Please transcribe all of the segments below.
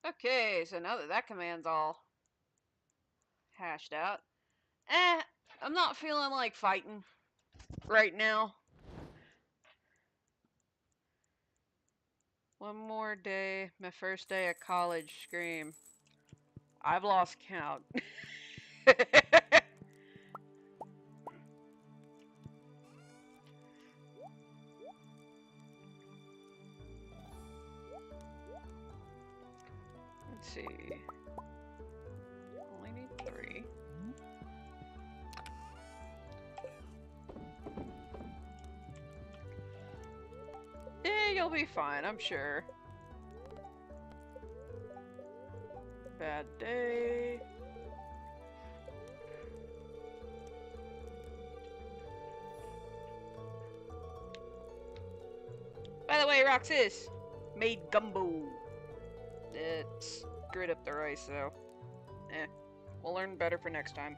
Okay, so now that that command's all hashed out, I'm not feeling like fighting right now. One more day, my first day at college. Scream. I've lost count. Let's see. Only need 3. Yeah, you'll be fine, I'm sure. Bad day. By the way, Roxas made gumbo. It screwed up the rice, though. We'll learn better for next time.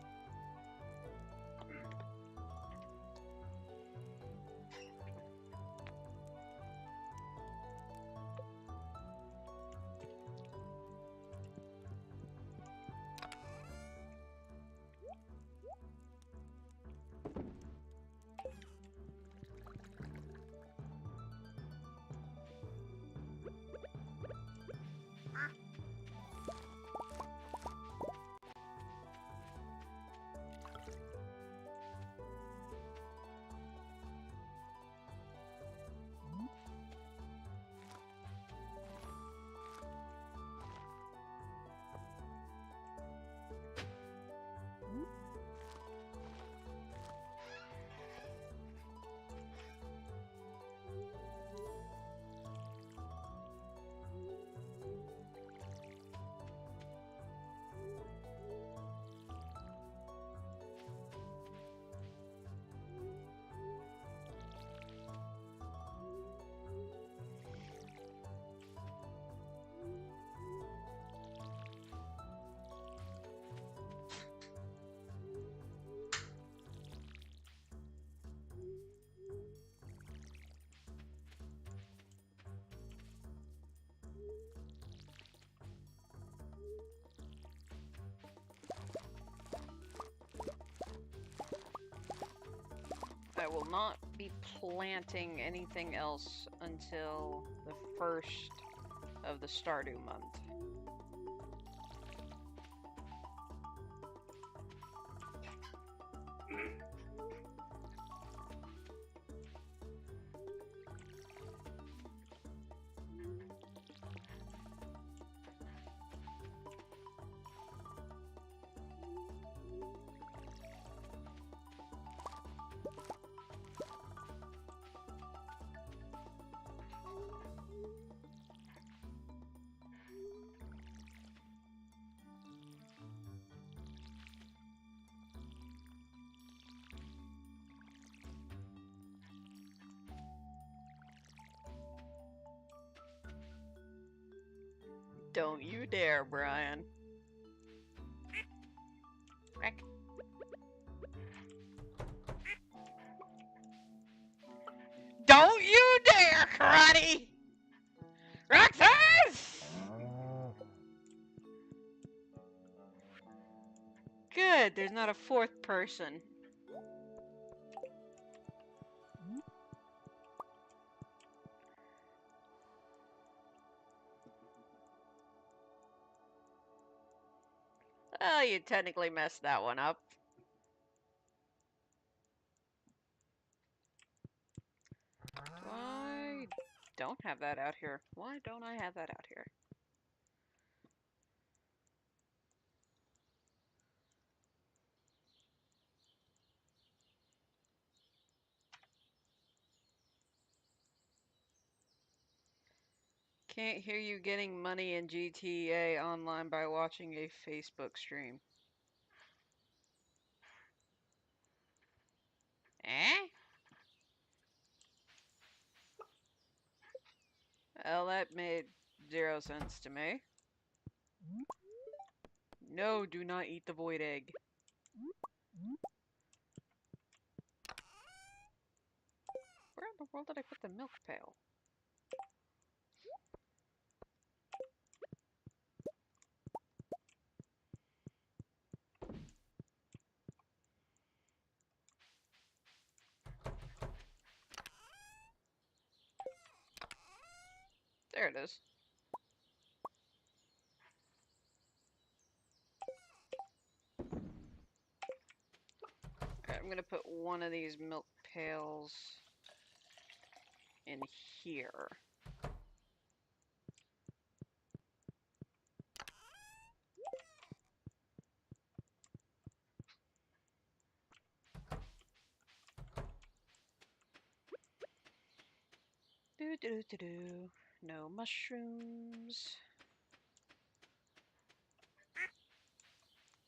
I will not be planting anything else until the first of the Stardew month. Don't you dare, Brian. Heck. Don't you dare, Karate! Roxas! Good, there's not a 4th person. Well, you technically messed that one up. I don't have that out here. Why don't I have that out here? Can't hear you getting money in GTA Online by watching a Facebook stream. Eh? Well, that made 0 sense to me. No, do not eat the void egg. Where in the world did I put the milk pail? There it is. Alright, I'm gonna put one of these milk pails in here. Do do do do. No mushrooms.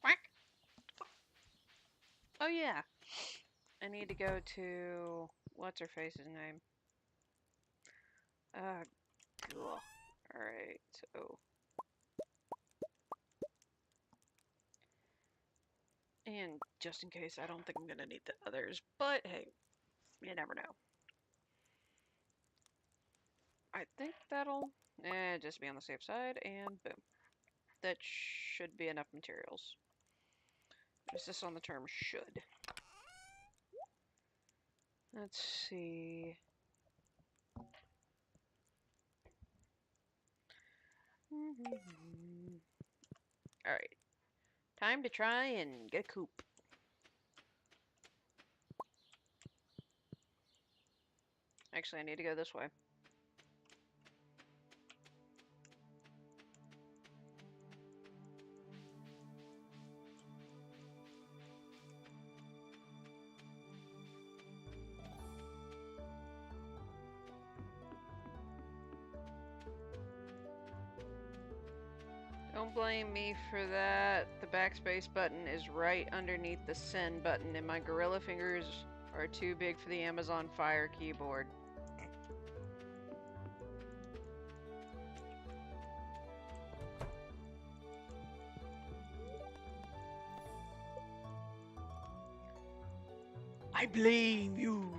Quack. Oh yeah. I need to go to what's her face's name? Cool. Alright, so and just in case, I don't think I'm gonna need the others, but hey, you never know. I think that'll just be on the safe side, and boom. That should be enough materials. Is this on the term should? Let's see. Alright. Time to try and get a coop. Actually, I need to go this way. Don't blame me for that. The backspace button is right underneath the send button, and my gorilla fingers are too big for the Amazon Fire keyboard. I blame you.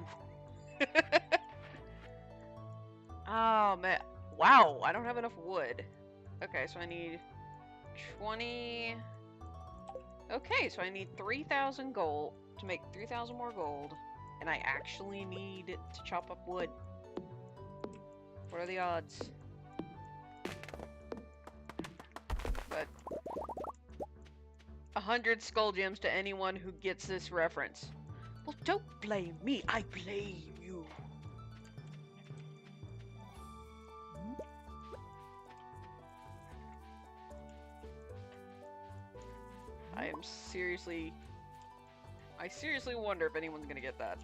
Oh man. Wow, I don't have enough wood. Okay, so I need 20. Okay, so I need 3,000 gold to make 3,000 more gold. And I actually need to chop up wood. What are the odds? But 100 skull gems to anyone who gets this reference. Well, don't blame me. I blame you. I seriously wonder if anyone's gonna get that.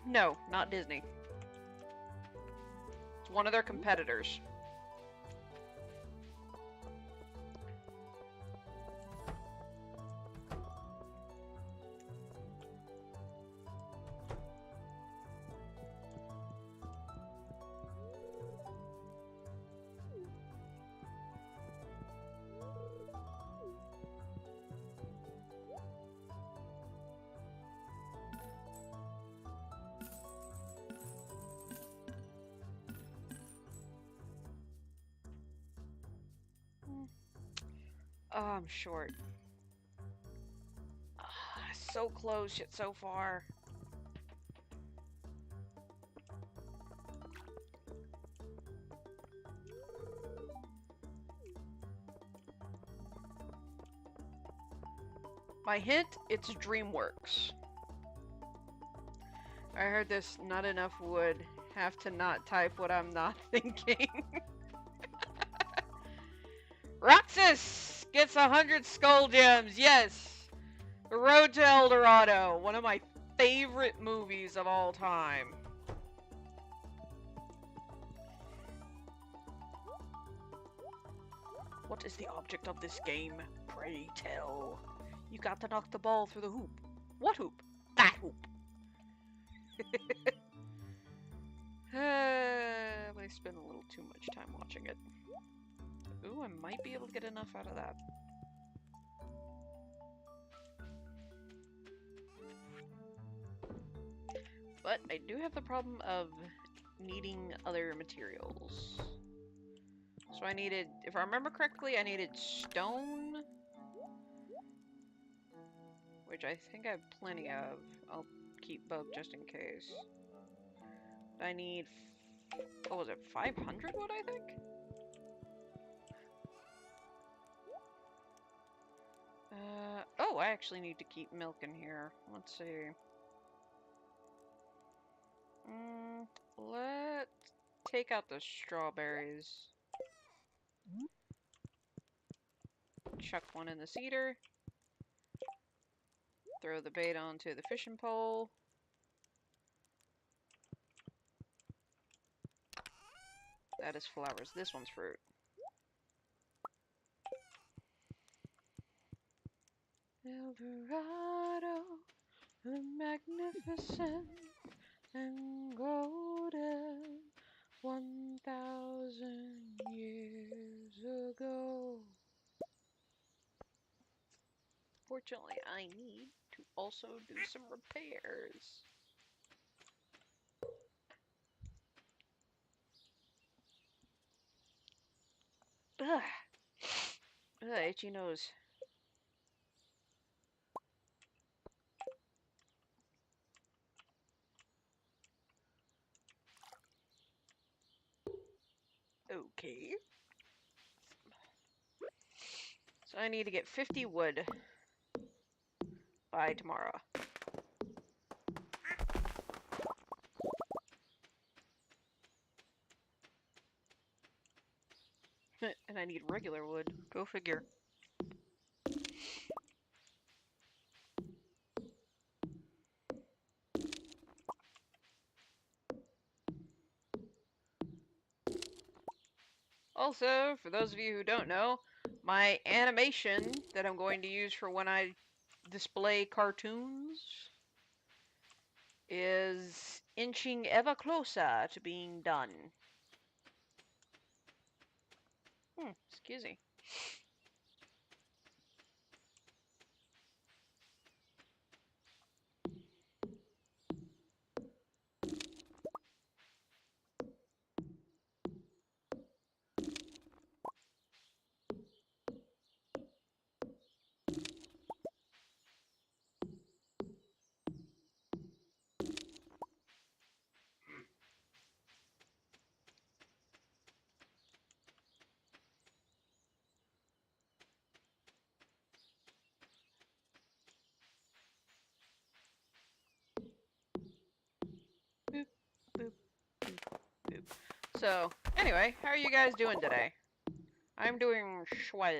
No, not Disney. It's one of their competitors. Oh, I'm short. So close, yet so far. My hint, it's DreamWorks. I heard this, not enough wood. Have to not type what I'm not thinking. Roxas gets 100 skull gems, yes! The Road to El Dorado, one of my favorite movies of all time. What is the object of this game? Pray tell. You got to knock the ball through the hoop. What hoop? That hoop. I spent a little too much time watching it. Ooh, I might be able to get enough out of that. But I do have the problem of needing other materials. So I needed, if I remember correctly, I needed stone, which I think I have plenty of. I'll keep bug just in case. I need, what was it, 500 wood, I think? Oh, I actually need to keep milk in here. Let's see. Let's take out the strawberries. Chuck one in the cedar. Throw the bait onto the fishing pole. That is flowers. This one's fruit. Eldorado, the magnificent and golden 1,000 years ago. Fortunately, I need to also do some repairs. Ugh. Ugh, itchy nose. Okay. So I need to get 50 wood by tomorrow. And I need regular wood. Go figure. Also, for those of you who don't know, my animation that I'm going to use for when I display cartoons is inching ever closer to being done. Excuse me. Boop, boop, boop, boop. So, anyway, how are you guys doing today? I'm doing swell.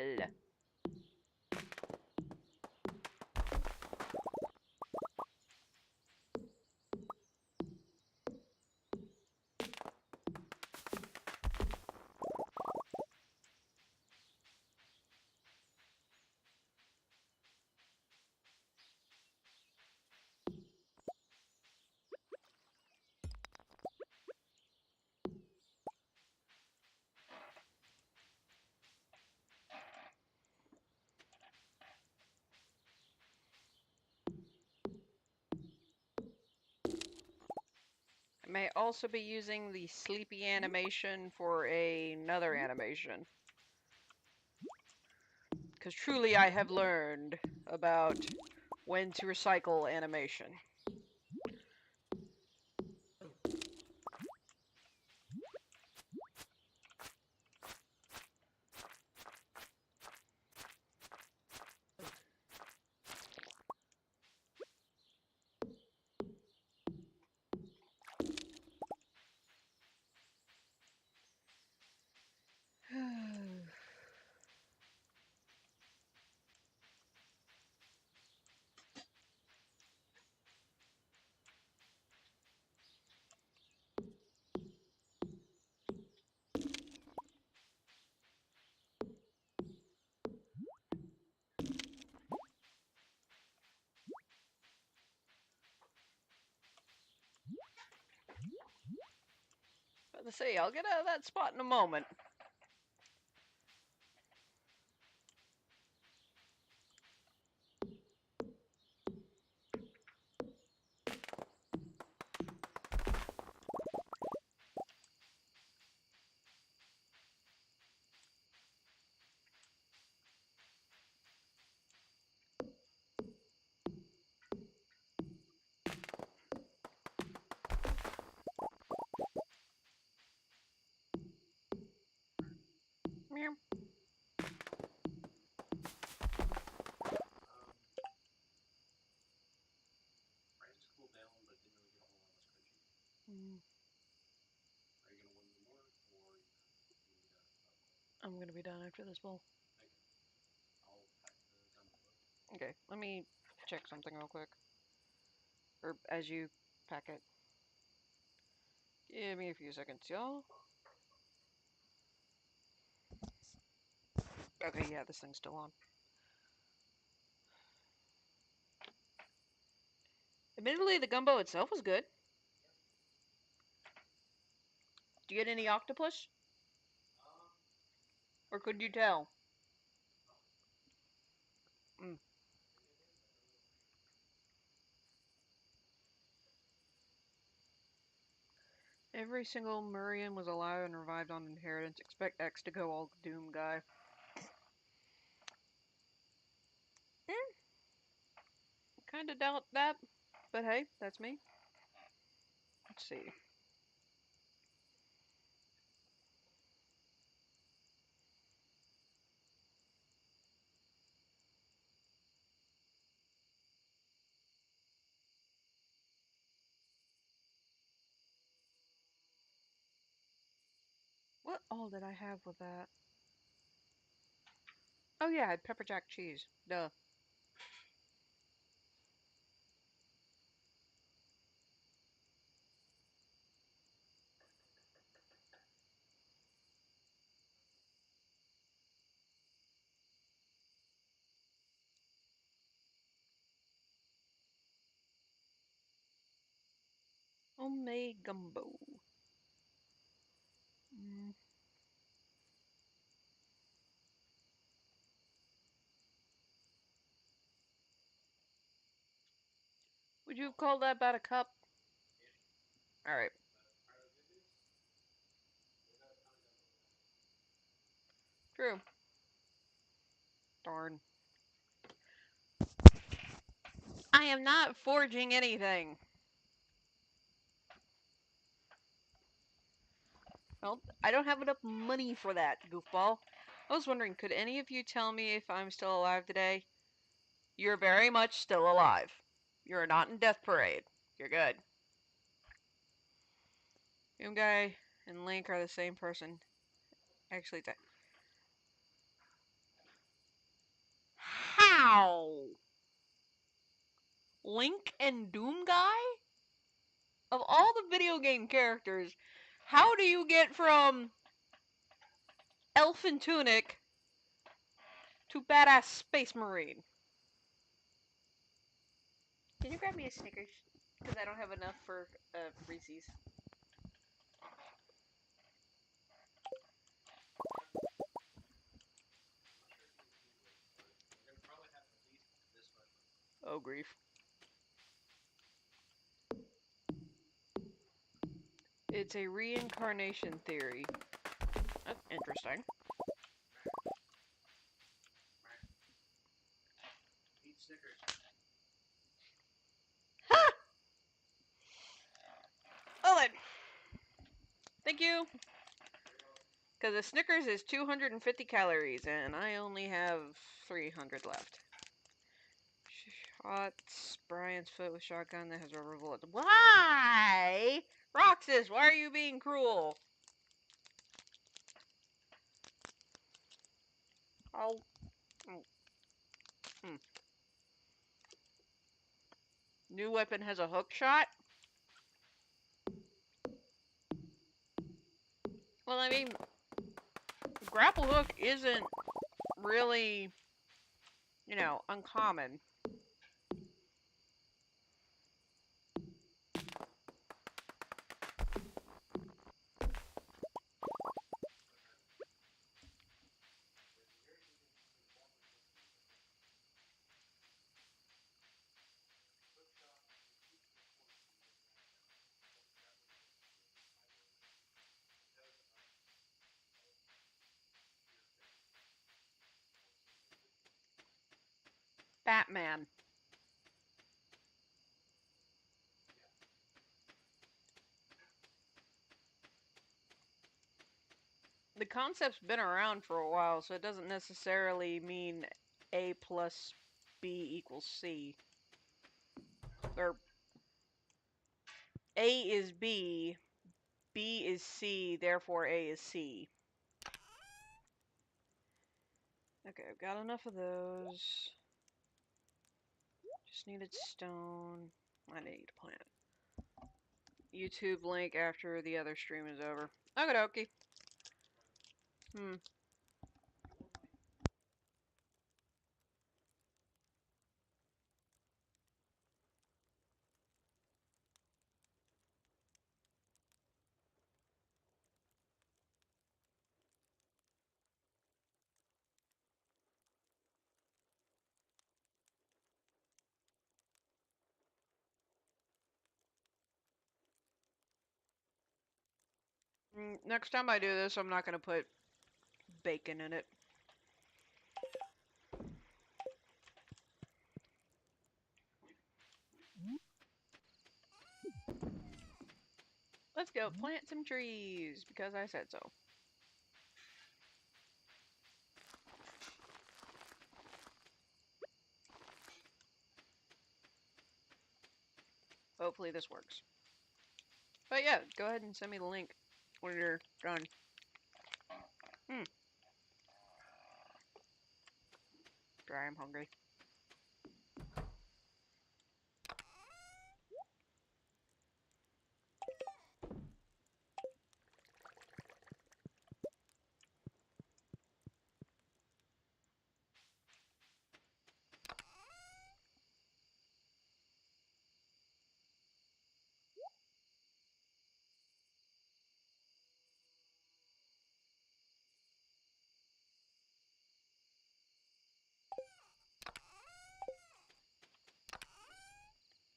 I may also be using the sleepy animation for another animation. Because truly I have learned about when to recycle animation. But to say, I'll get out of that spot in a moment. Mm. I'm gonna be done after this bowl. Okay, let me check something real quick. Or as you pack it. Give me a few seconds, y'all. Okay, yeah, this thing's still on. Admittedly, the gumbo itself was good. Do you get any octopus? Or could you tell? Mm. Every single Murrian was alive and revived on inheritance. Expect X to go all Doom guy. Kinda doubt that. But hey, that's me. Let's see. What all did I have with that? Oh yeah, I had pepper jack cheese. Duh. Homemade gumbo. Mm. Would you have called that about a cup? Alright. True. Darn. I am not forging anything. Well, I don't have enough money for that, goofball. I was wondering, could any of you tell me if I'm still alive today? You're very much still alive. You're not in death parade. You're good. Doom Guy and Link are the same person. Actually, how? Link and Doom Guy? Of all the video game characters, how do you get from Elfin Tunic to badass Space Marine? Can you grab me a Snickers? Because I don't have enough for Reese's. Oh, grief. It's a reincarnation theory. That's interesting. Eat Snickers. Ha! Well then. Thank you. Because a Snickers is 250 calories, and I only have 300 left. Shots. Brian's foot with shotgun that has rubber bullets. Why? Roxas, why are you being cruel? Oh. Hmm. New weapon has a hook shot? Well, I mean, grapple hook isn't really, uncommon. Batman. The concept's been around for a while, so it doesn't necessarily mean A plus B equals C. Or A is B, B is C, therefore A is C. Okay, I've got enough of those. Just needed stone. I need a plant. YouTube link after the other stream is over. Okie dokie. Next time I do this, I'm not going to put bacon in it. Let's go plant some trees, because I said so. Hopefully this works. But yeah, go ahead and send me the link when you're done. Sorry, I'm hungry.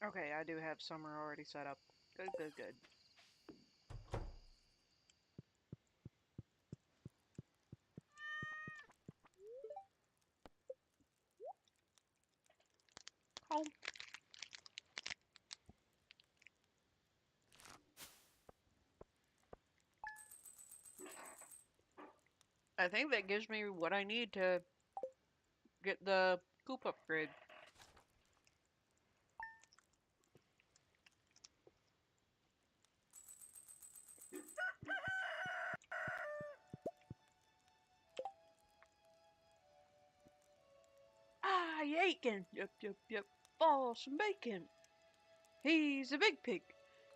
Okay, I do have summer already set up. Good, good, good. Oh. I think that gives me what I need to get the coop upgrade. Ah, yakin! Yep, yep, yep. Oh, some bacon. He's a big pig.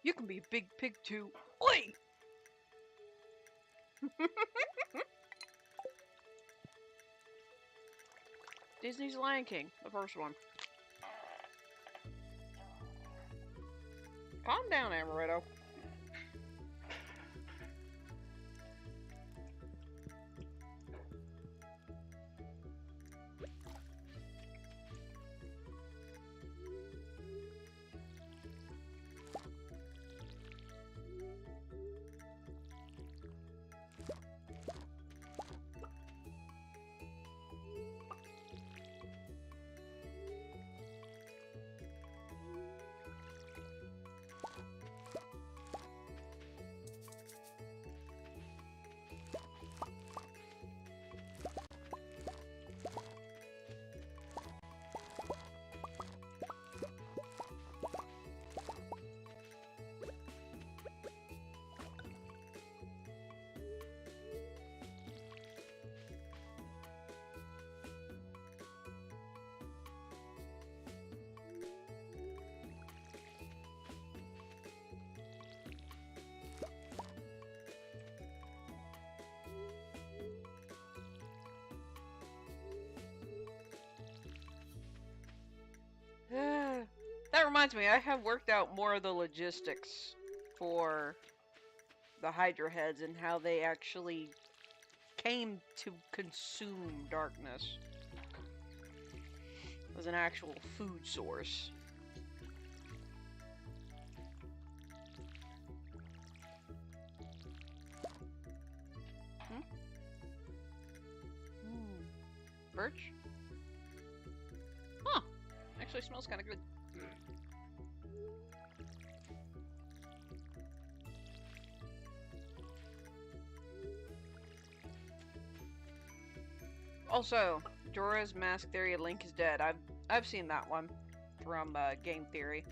You can be a big pig too. Oi! Disney's Lion King, the first one. Calm down, Amaretto. That reminds me, I have worked out more of the logistics for the Hydra heads and how they actually came to consume darkness as an actual food source. Birch? Huh. Actually smells kind of good. Also, Jorah's Mask Theory Link is dead. I've seen that one from Game Theory.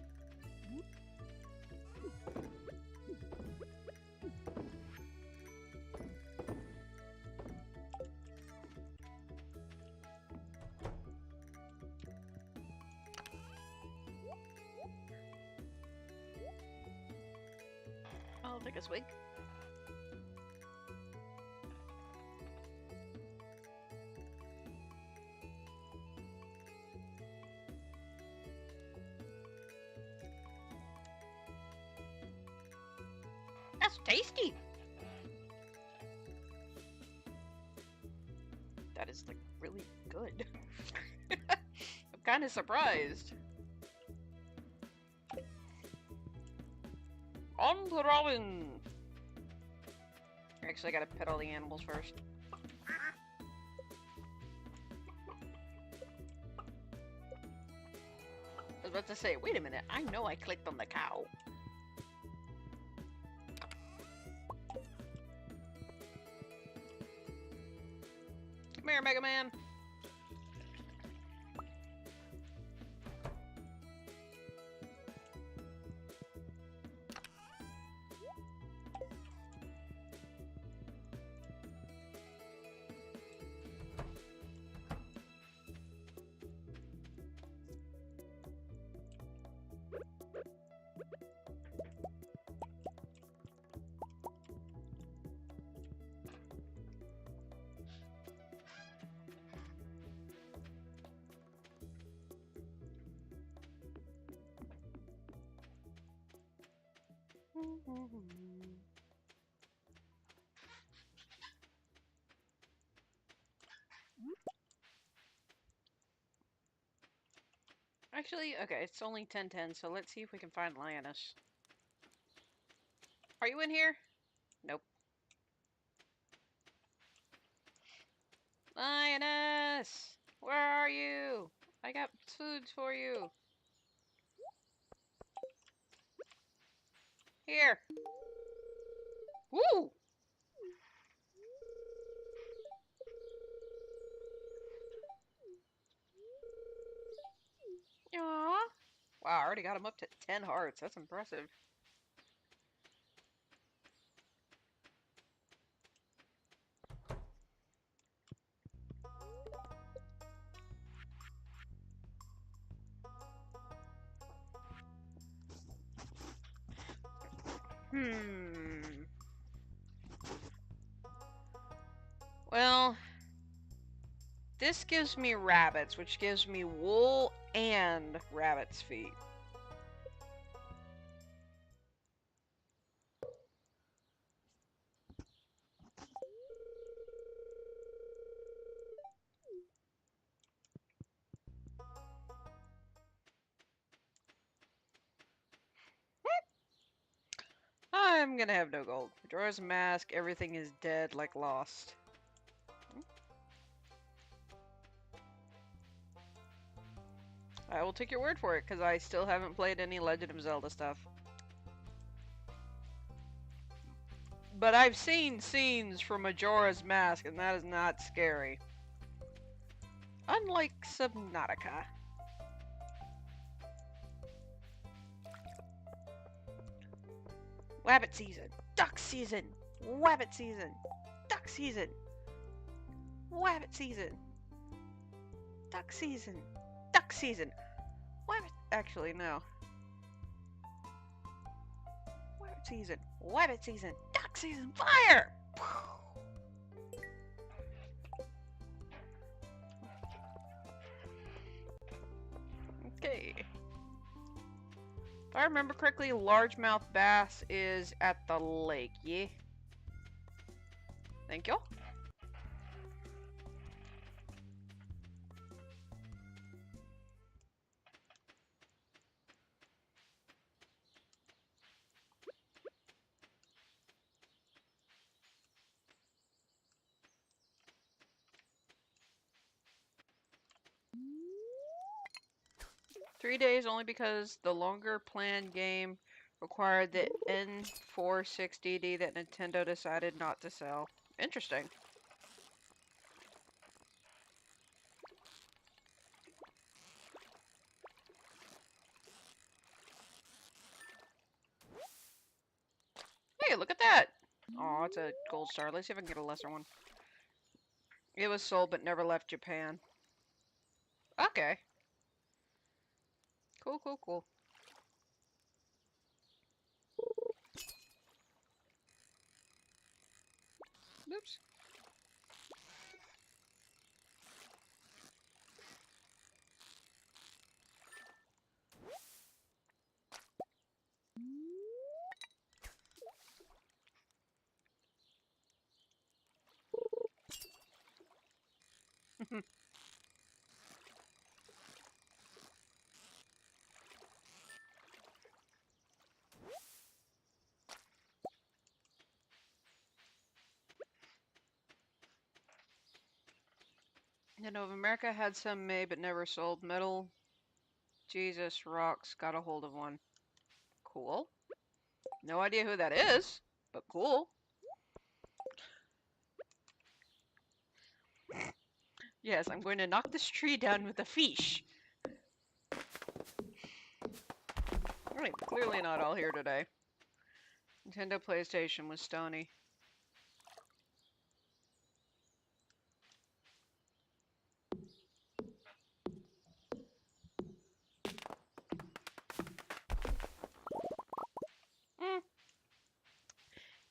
Take a swig. That's tasty! That is, like, really good. I'm kind of surprised. On to Robin! Actually, I gotta pet all the animals first. I was about to say, wait a minute, I know I clicked on the cow. Come here, Mega Man! Actually, okay, it's only 10:10, so let's see if we can find Lioness. Are you in here? Nope. Lioness! Where are you? I got foods for you. Here. Woo! Aww. Wow, I already got him up to 10 hearts. That's impressive. Well, this gives me rabbits, which gives me wool and rabbit's feet. I'm gonna have no gold. Majora's Mask, everything is dead like Lost. I will take your word for it, because I still haven't played any Legend of Zelda stuff. But I've seen scenes from Majora's Mask, and that is not scary. Unlike Subnautica. Rabbit season, duck season, rabbit season, duck season, rabbit season, duck season, duck season, rabbit. Actually, no. Rabbit season, duck season, fire! Okay. If I remember correctly, largemouth bass is at the lake, yeah? Thank you. $3 only because the longer planned game required the N460D that Nintendo decided not to sell. Interesting. Hey, look at that! Aw, it's a gold star. Let's see if I can get a lesser one. It was sold but never left Japan. Okay. Cool, cool, cool. Oops. You know, America had some made but never sold. Metal Jesus Rocks got a hold of one. Cool. No idea who that is, but cool. Yes, I'm going to knock this tree down with a fish. Alright, clearly not all here today. Nintendo PlayStation was stony.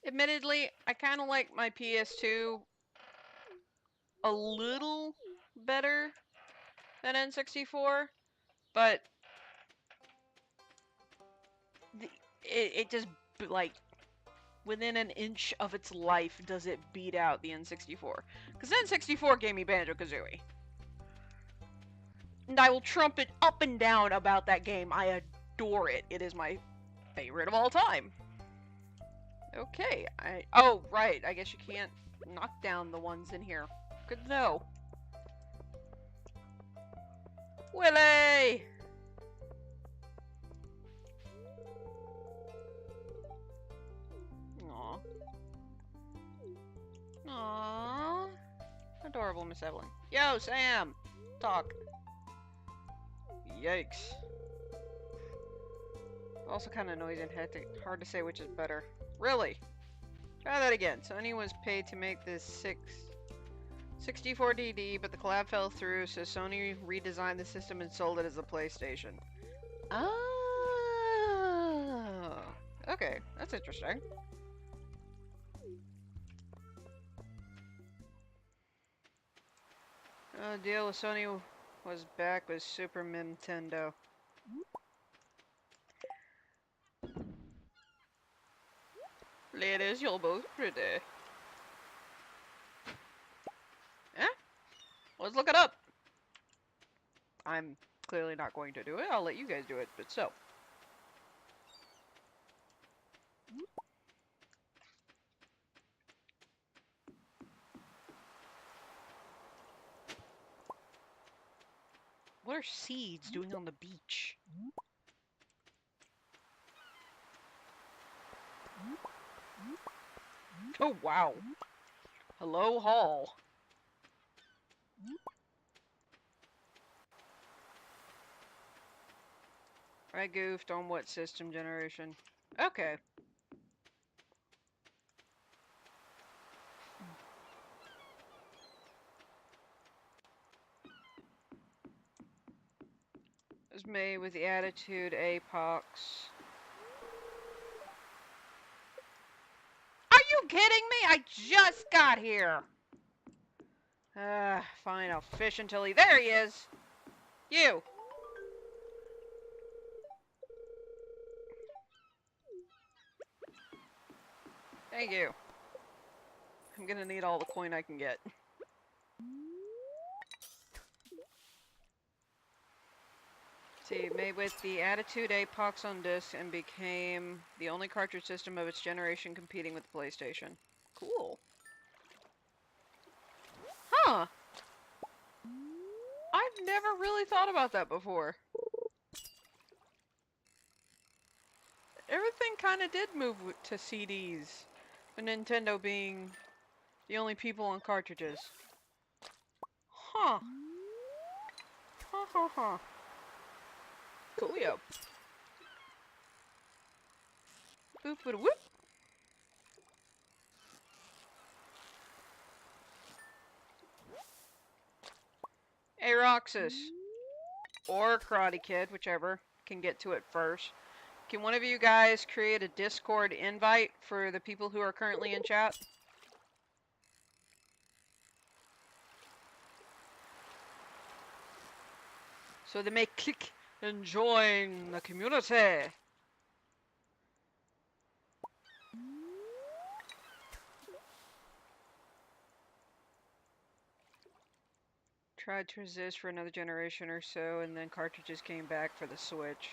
Admittedly, I kind of like my PS2 a little better than N64, but it just, like, within an inch of its life does it beat out the N64. Because N64 gave me Banjo-Kazooie. And I will trumpet up and down about that game. I adore it. It is my favorite of all time. Okay, oh, right, I guess you can't knock down the ones in here. Good to know. Willy! Aww. Aww. Adorable, Miss Evelyn. Yo, Sam! Talk. Yikes. Also kind of noisy and hectic. Hard to say which is better. Really? Try that again. Sony was paid to make this 64DD, but the collab fell through, so Sony redesigned the system and sold it as a PlayStation. Oh. Okay, that's interesting. The deal with Sony was back with Super Nintendo. Ladies, you're both pretty. Eh? Let's look it up. I'm clearly not going to do it. I'll let you guys do it, but so. What are seeds doing on the beach? Oh, wow. Hello, Hall. I goofed on what system generation. Okay. It was made with the Attitude Apox. Are you kidding me? I just got here. Fine, I'll fish until he... There he is! You! Thank you. I'm gonna need all the coin I can get. See, made with the Attitude Apox on disc and became the only cartridge system of its generation competing with the PlayStation. Cool. Huh. I've never really thought about that before. Everything kind of did move to CDs, with Nintendo being the only people on cartridges. Huh. Ha ha ha. Coolio. Boop boop whoop. Hey Roxas. Or Karate Kid, whichever can get to it first. Can one of you guys create a Discord invite for the people who are currently in chat? So they may click and join the community. Tried to resist for another generation or so, and then cartridges came back for the Switch.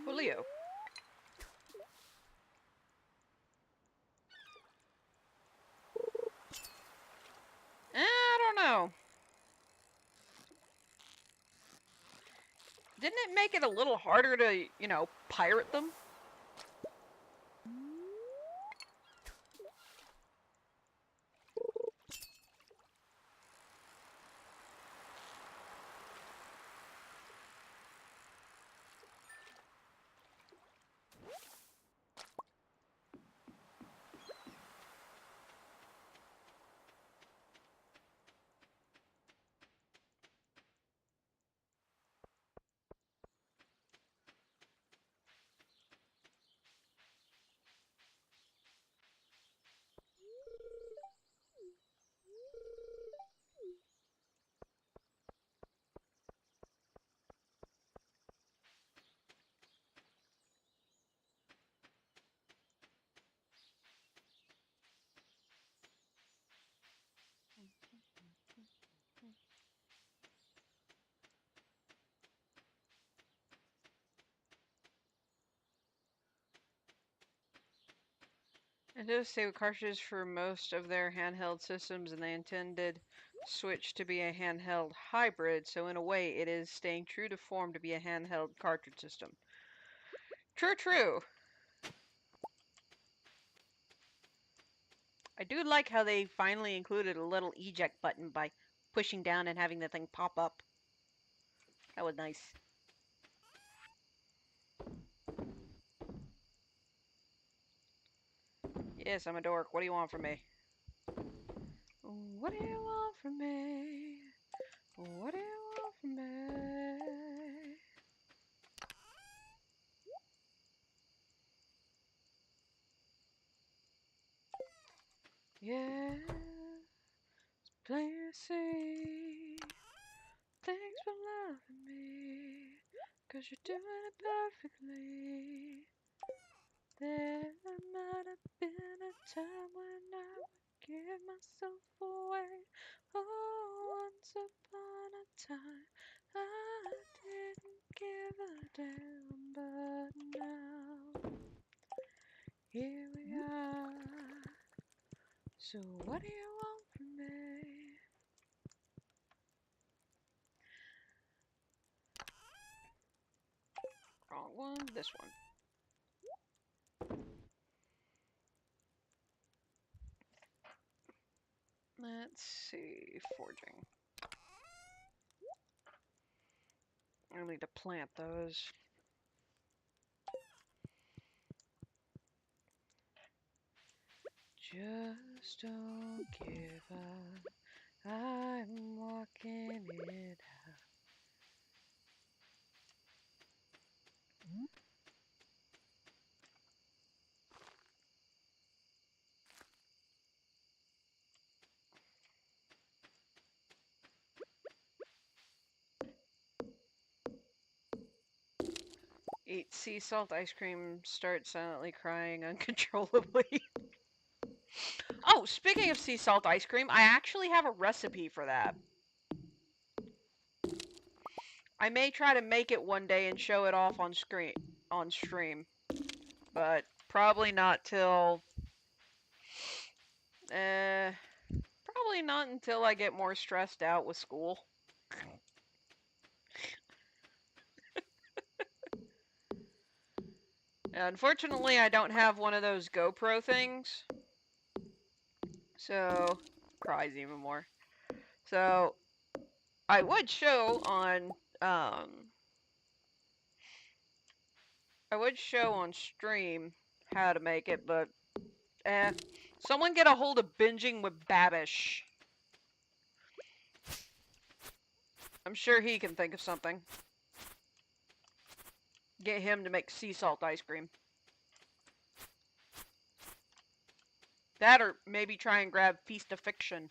Julio. I don't know. Didn't it make it a little harder to, you know, pirate them? It does say with cartridges for most of their handheld systems, and they intended Switch to be a handheld hybrid, so in a way it is staying true to form to be a handheld cartridge system. True, true. I do like how they finally included a little eject button by pushing down and having the thing pop up. That was nice. Yes, I'm a dork. What do you want from me? What do you want from me? What do you want from me? Yeah, plain to see. Thanks for loving me, 'cause you're doing it perfectly. There might have been a time when I would give myself away. Oh, once upon a time, I didn't give a damn, but now, here we are. So what do you want from me? Wrong one, this one. Let's see, forging. I need to plant those. Just don't give up. I'm walking it out. 8 sea salt ice cream, start silently crying uncontrollably. Oh, speaking of sea salt ice cream, I actually have a recipe for that. I may try to make it one day and show it off on stream, but probably not till probably not until I get more stressed out with school. Unfortunately, I don't have one of those GoPro things, so cries even more. So I would show on stream how to make it, but someone get a hold of Binging with Babish. I'm sure he can think of something. Get him to make sea salt ice cream. That or maybe try and grab Feast of Fiction.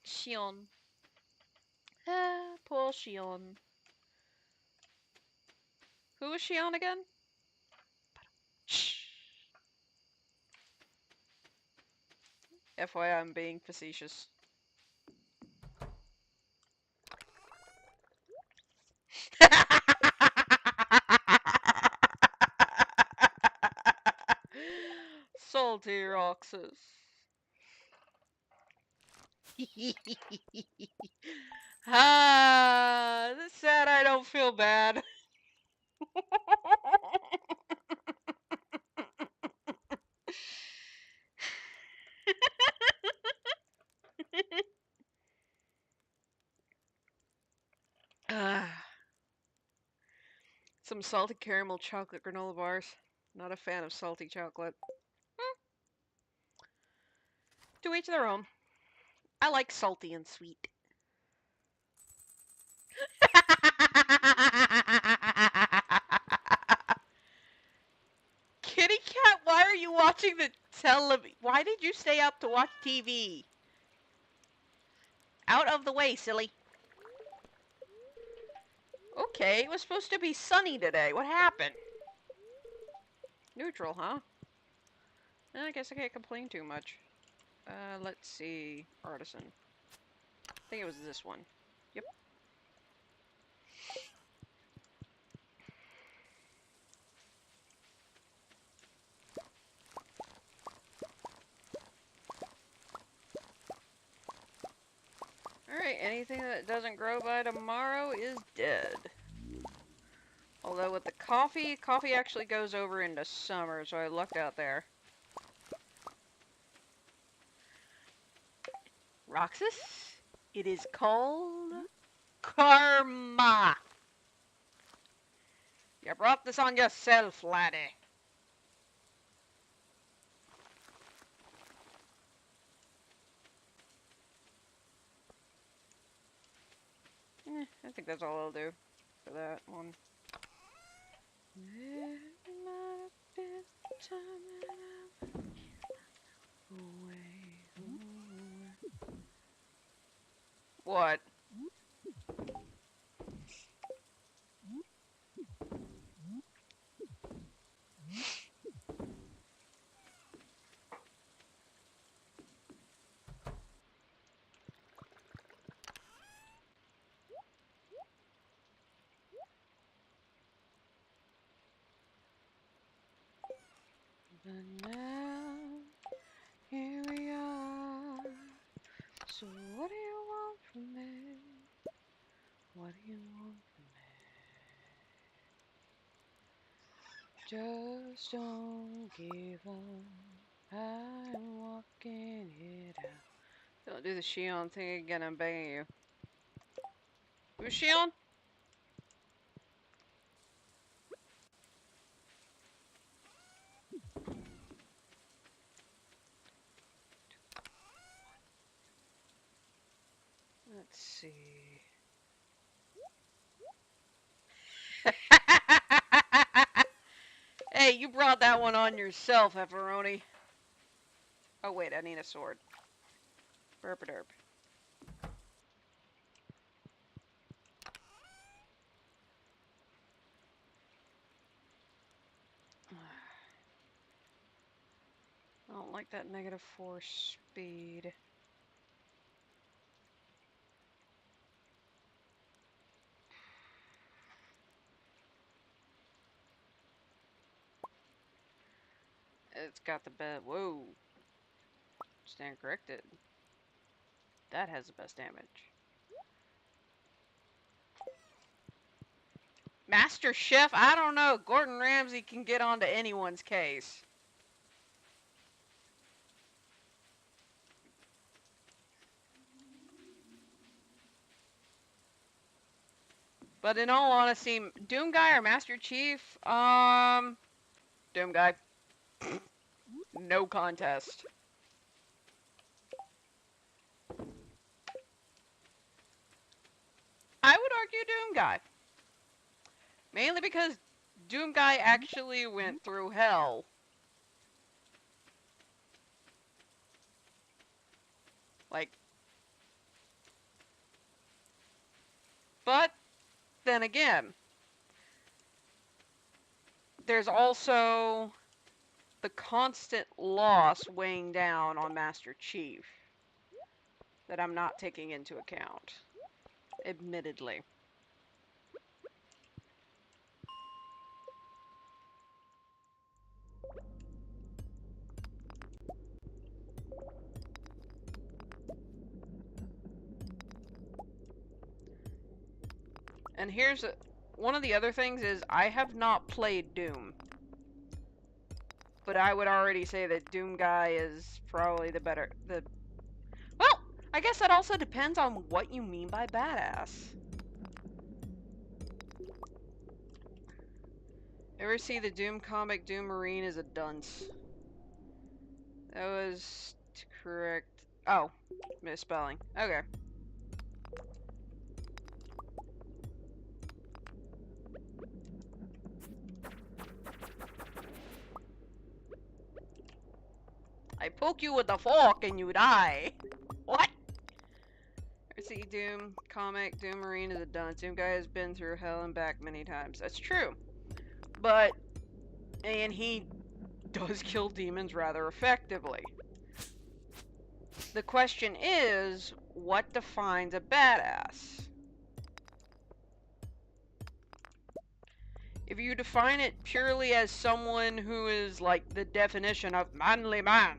Shion. Ah, poor Shion. Who was Shion again? Shh. FYI, I'm being facetious. Salty Roxas. Ah, that's sad I don't feel bad. Ah, some salted caramel chocolate granola bars. Not a fan of salty chocolate. To each their own. I like salty and sweet. Kitty cat, why are you watching the television? Why did you stay up to watch TV? Out of the way, silly. Okay, it was supposed to be sunny today. What happened? Neutral, huh? I guess I can't complain too much. Let's see. Artisan. I think it was this one. Yep. Alright, anything that doesn't grow by tomorrow is dead. Although with the coffee actually goes over into summer, so I lucked out there. Roxas, it is called karma. You brought this on yourself, laddie. I think that's all I'll do for that one. What? But now, here we are. So what do you want from me? What do you want from me? Just don't give up. I'm walking it out. Don't do the Shion thing again, I'm begging you. Who's Shion? Let's see. Hey, you brought that one on yourself, Efferoni. Oh wait, I need a sword. Burp-a-derp. I don't like that -4 speed. It's got the best. Whoa. Stand corrected. That has the best damage. Master Chef? I don't know. Gordon Ramsay can get onto anyone's case. But in all honesty, Doom Guy or Master Chief? Doom Guy. No contest. I would argue Doom Guy. Mainly because Doom Guy actually went through hell. Like, but then again, there's also the constant loss weighing down on Master Chief that I'm not taking into account, admittedly. And here's one of the other things is I have not played Doom. But I would already say that Doom Guy is probably well, I guess that also depends on what you mean by badass. Ever see the Doom comic? Doom Marine is a dunce. That was correct. Oh, misspelling. Okay. I poke you with a fork and you die. What? See, Doom comic, Doom Marine is a dunce. Doom Guy has been through hell and back many times. That's true. And he does kill demons rather effectively. The question is, what defines a badass? If you define it purely as someone who is like the definition of manly man,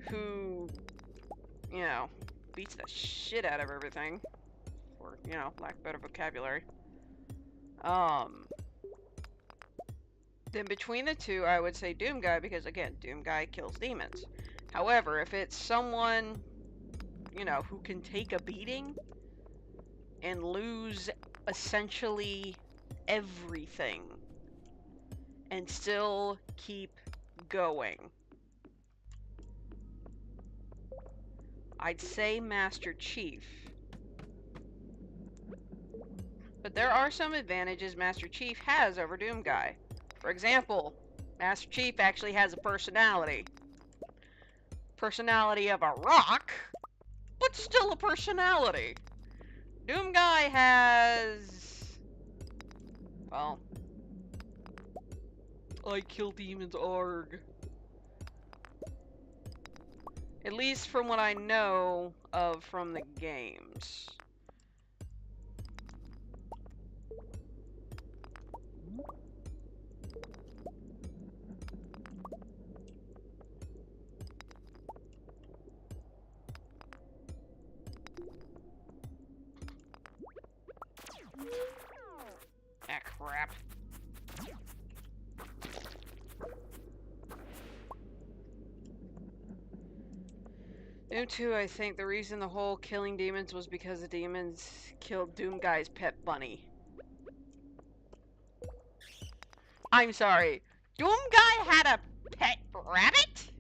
who, you know, beats the shit out of everything, or, you know, lack of better vocabulary, then between the two, I would say Doom Guy, because again, Doom Guy kills demons. However, if it's someone, you know, who can take a beating and lose essentially everything and still keep going, I'd say Master Chief. But there are some advantages Master Chief has over Doom Guy. For example, Master Chief actually has a personality. Personality of a rock, but still a personality. Doom Guy has... well... I kill demons, arg. At least from what I know of from the games. Ah, crap. Doom 2, I think the reason the whole killing demons was because the demons killed Doom Guy's pet bunny. I'm sorry. Doom Guy had a pet rabbit?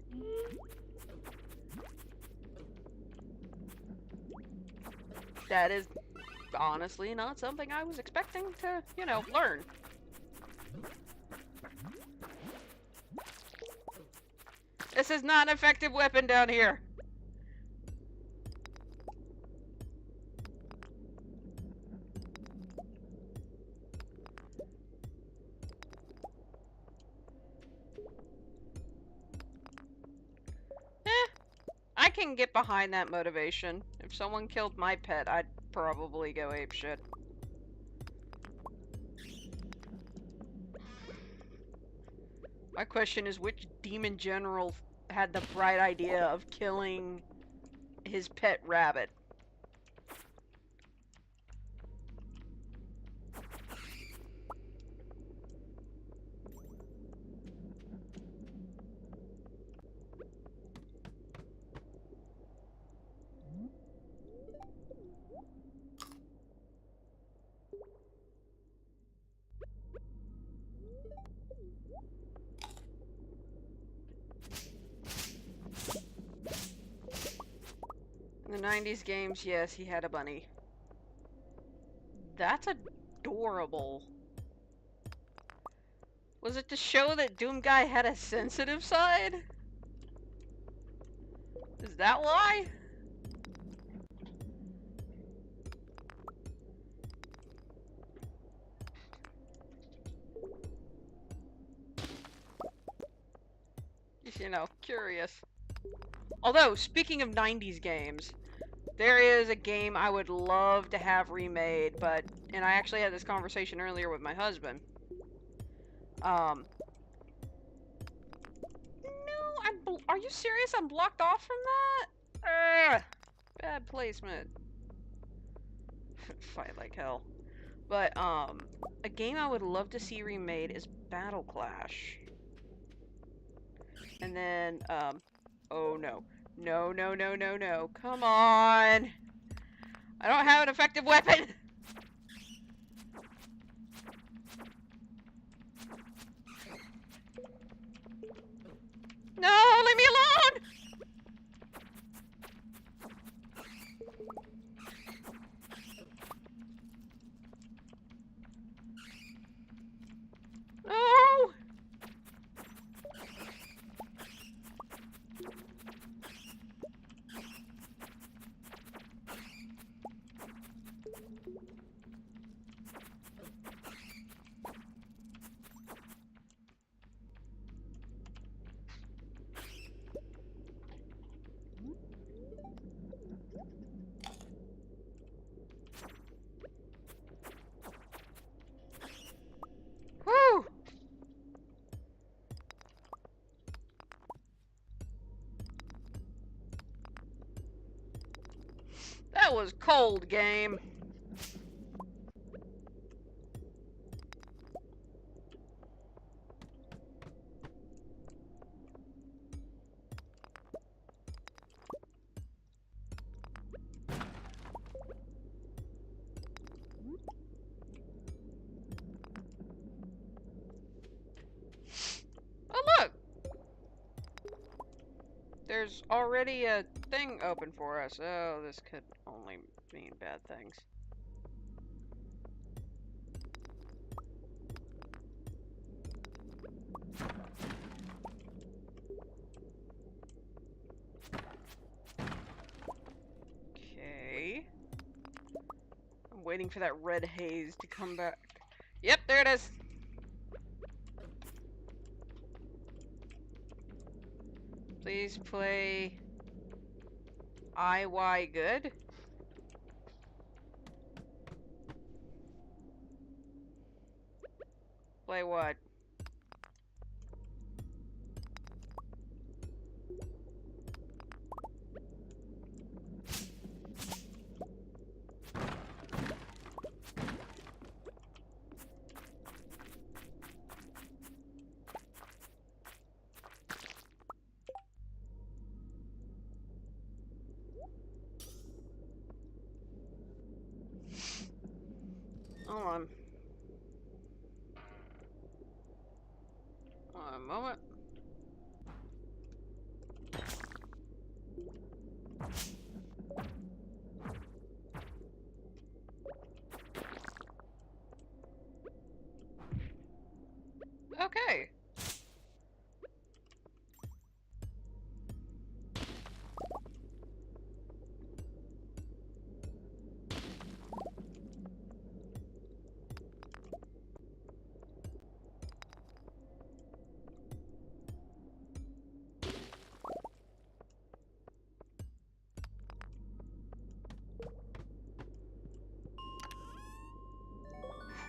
That is honestly not something I was expecting to, you know, learn. This is not an effective weapon down here. I can get behind that motivation. If someone killed my pet, I'd probably go apeshit. My question is, which demon general had the bright idea of killing his pet rabbit? In the 90s games, yes, he had a bunny. That's adorable. Was it to show that Doom Guy had a sensitive side? Is that why? you know, curious. Although, speaking of 90s games, there is a game I would love to have remade, and I actually had this conversation earlier with my husband. No, are you serious? I'm blocked off from that? Ugh, bad placement. Fight like hell. But, a game I would love to see remade is Battle Clash. And then, oh no. No, no, no, no, no. Come on! I don't have an effective weapon! No, leave me alone! No! Whew! That was cold, game. Oh, look! There's already a thing open for us. Oh, this could only mean bad things. Okay. I'm waiting for that red haze to come back. Yep, there it is. Please play IY good. Play what? Hold on. One moment. Okay.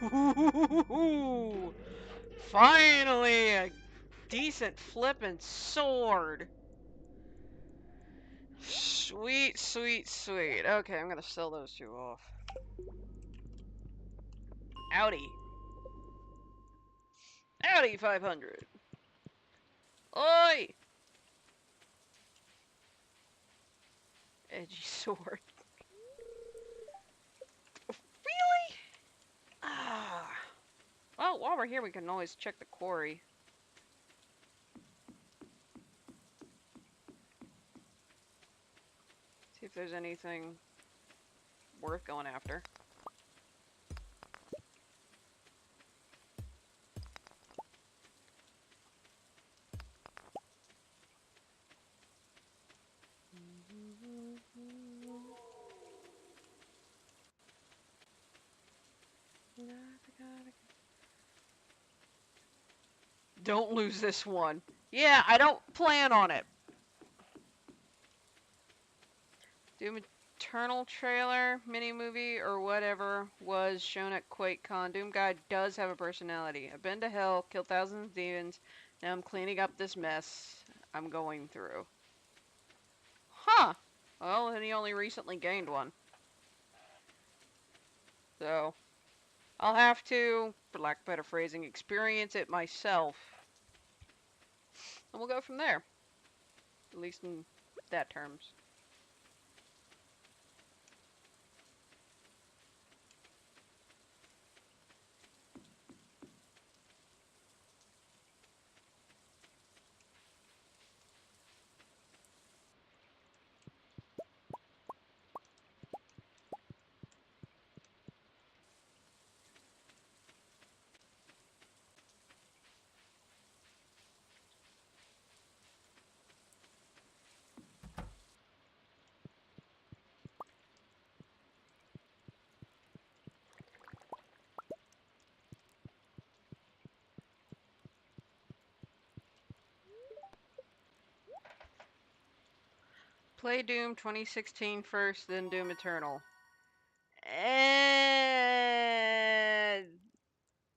Ooh, finally a decent flippin' sword. Sweet, sweet, sweet. Okay, I'm gonna sell those two off. Audi. Audi 500. Oi! Edgy sword. Really? Ah. Well, while we're here, we can always check the quarry. See if there's anything worth going after. Don't lose this one. Yeah, I don't plan on it. Doom Eternal trailer, mini movie, or whatever was shown at QuakeCon. Doom Guy does have a personality. I've been to hell, killed thousands of demons. Now I'm cleaning up this mess I'm going through. Huh. Well, and he only recently gained one. So, I'll have to, for lack of better phrasing, experience it myself. And we'll go from there. At least in that terms. Play Doom 2016 first, then Doom Eternal.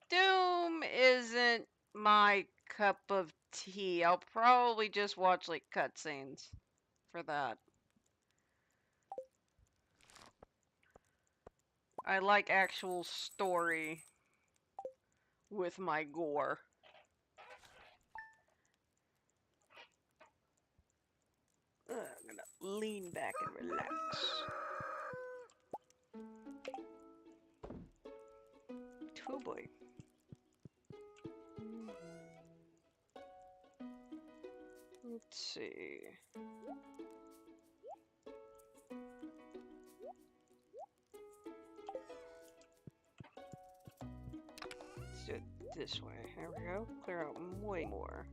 Doom isn't my cup of tea. I'll probably just watch like cutscenes for that. I like actual story with my gore. I'm gonna lean back and relax. Oh boy. Let's see. Let's do it this way. There we go. Clear out way more.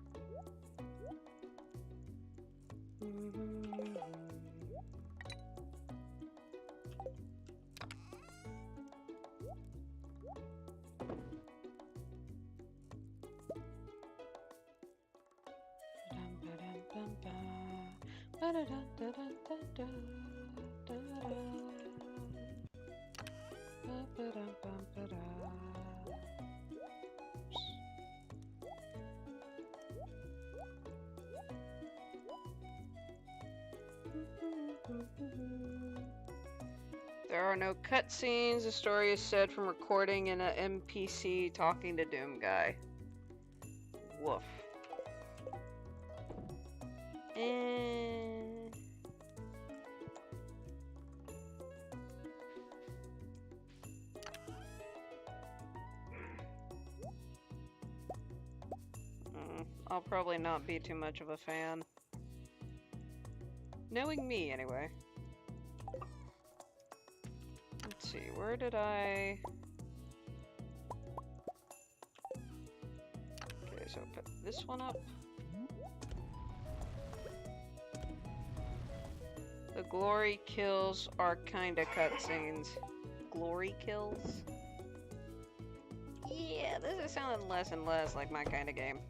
There are no cutscenes. The story is said from recording in an NPC talking to Doom Guy. Woof. I'll probably not be too much of a fan. Knowing me, anyway. Let's see, where did I... Okay, so put this one up. The glory kills are kinda cutscenes. Glory kills? Yeah, this is sounding less and less like my kind of game.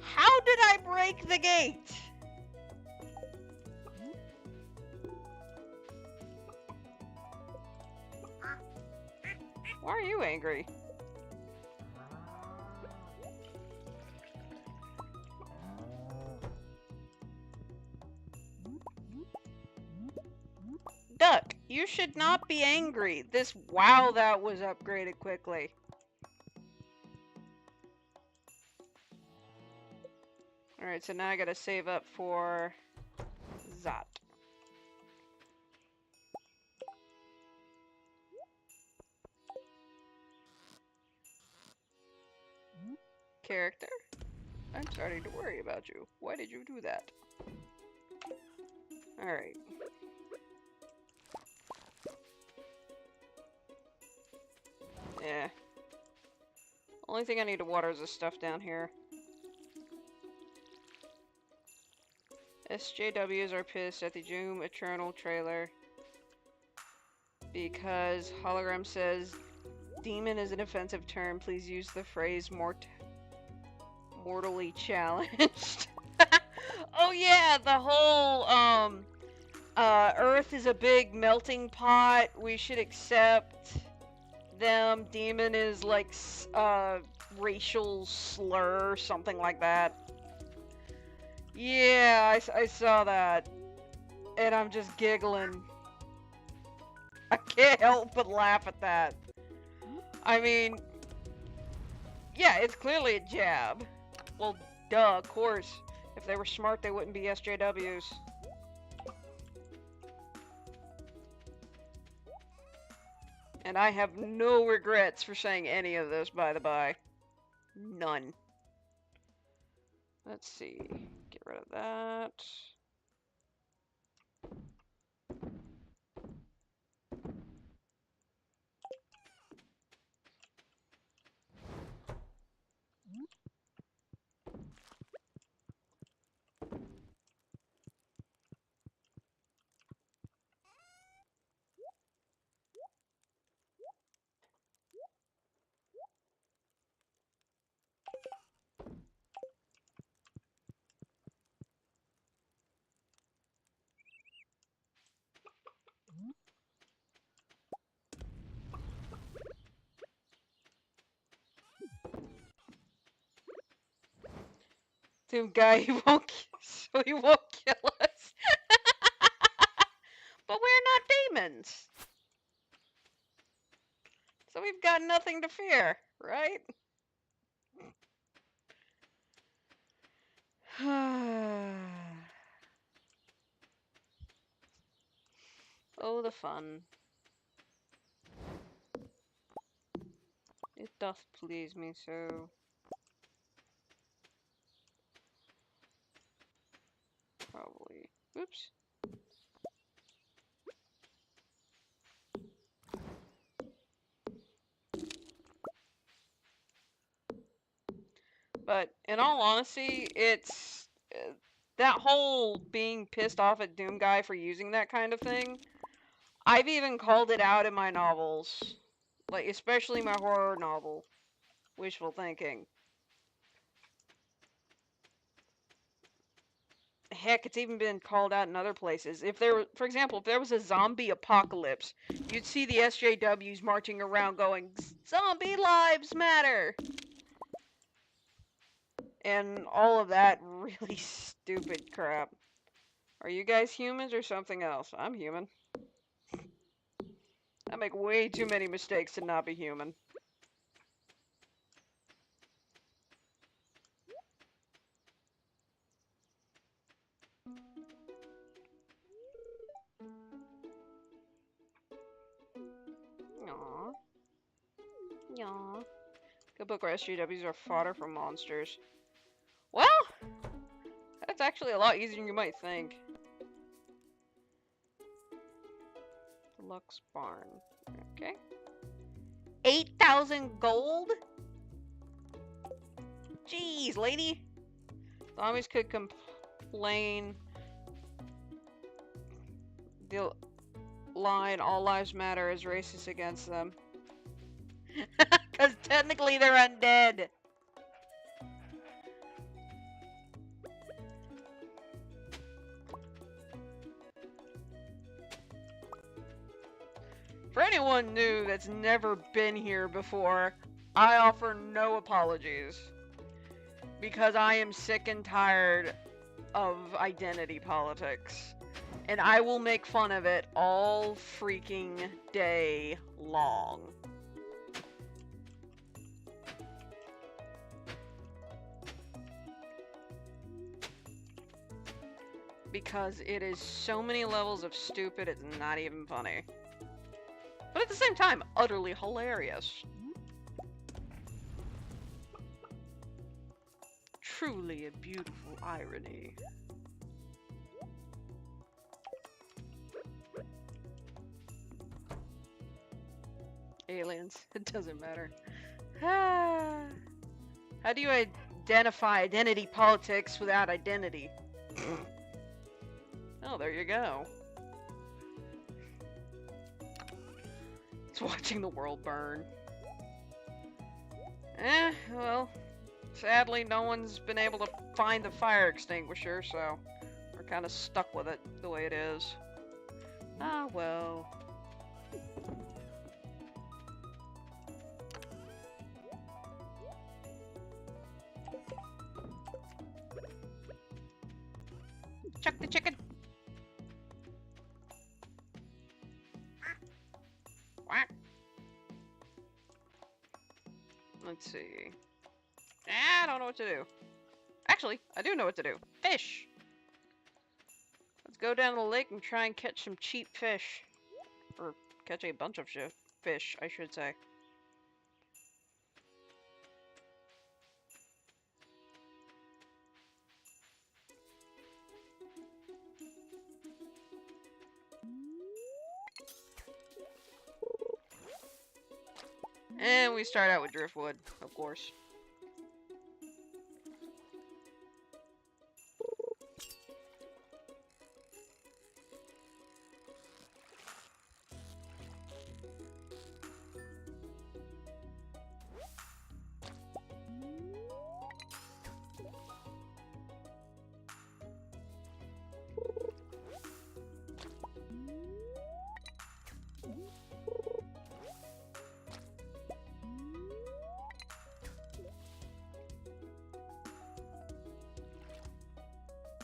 How did I break the gate? Why are you angry? Duck, you should not be angry. Wow, that was upgraded quickly. Alright, so now I gotta save up for Zot. Character? I'm starting to worry about you. Why did you do that? Alright. Yeah. Only thing I need to water is the stuff down here. SJWs are pissed at the Doom Eternal trailer because Hologram says demon is an offensive term. Please use the phrase more Mortally challenged. Oh yeah, the whole Earth is a big melting pot. We should accept them. Demon is like racial slur, something like that. Yeah, I saw that, and I'm just giggling. I can't help but laugh at that. I mean, yeah, it's clearly a jab. Well, duh, of course. If they were smart, they wouldn't be SJWs. And I have no regrets for saying any of this, by the by. None. Let's see. Get rid of that. Doom guy, he won't, so he won't kill us. But we're not demons. So we've got nothing to fear, right? Oh, the fun. It doth please me so. Probably. Oops. But in all honesty, it's that whole being pissed off at Doom Guy for using that kind of thing. I've even called it out in my novels, like especially my horror novel, Wishful Thinking. Heck, it's even been called out in other places. If there, for example, if there was a zombie apocalypse, you'd see the SJWs marching around going, "Zombie lives matter," and all of that really stupid crap. Are you guys humans or something else? I'm human. I make way too many mistakes to not be human. Aww. Aww. Good book where SJWs are fodder for monsters. Well, that's actually a lot easier than you might think. Deluxe barn. Okay. 8,000 gold? Jeez, lady. Zombies could complain. The line, all lives matter, is racist against them. Because technically they're undead. For anyone new that's never been here before, I offer no apologies. Because I am sick and tired of identity politics. And I will make fun of it all freaking day long. Because it is so many levels of stupid, it's not even funny. But at the same time, utterly hilarious. Truly a beautiful irony. Aliens, it doesn't matter. How do you identify identity politics without identity? Oh, there you go. It's watching the world burn. Well, Sadly, no one's been able to find the fire extinguisher, so we're kind of stuck with it the way it is. Ah, well. Chuck the chicken! Quack. Let's see. I don't know what to do. Actually, I do know what to do. Fish! Let's go down to the lake and try and catch some cheap fish. Or catch a bunch of fish, I should say. And we start out with driftwood, of course.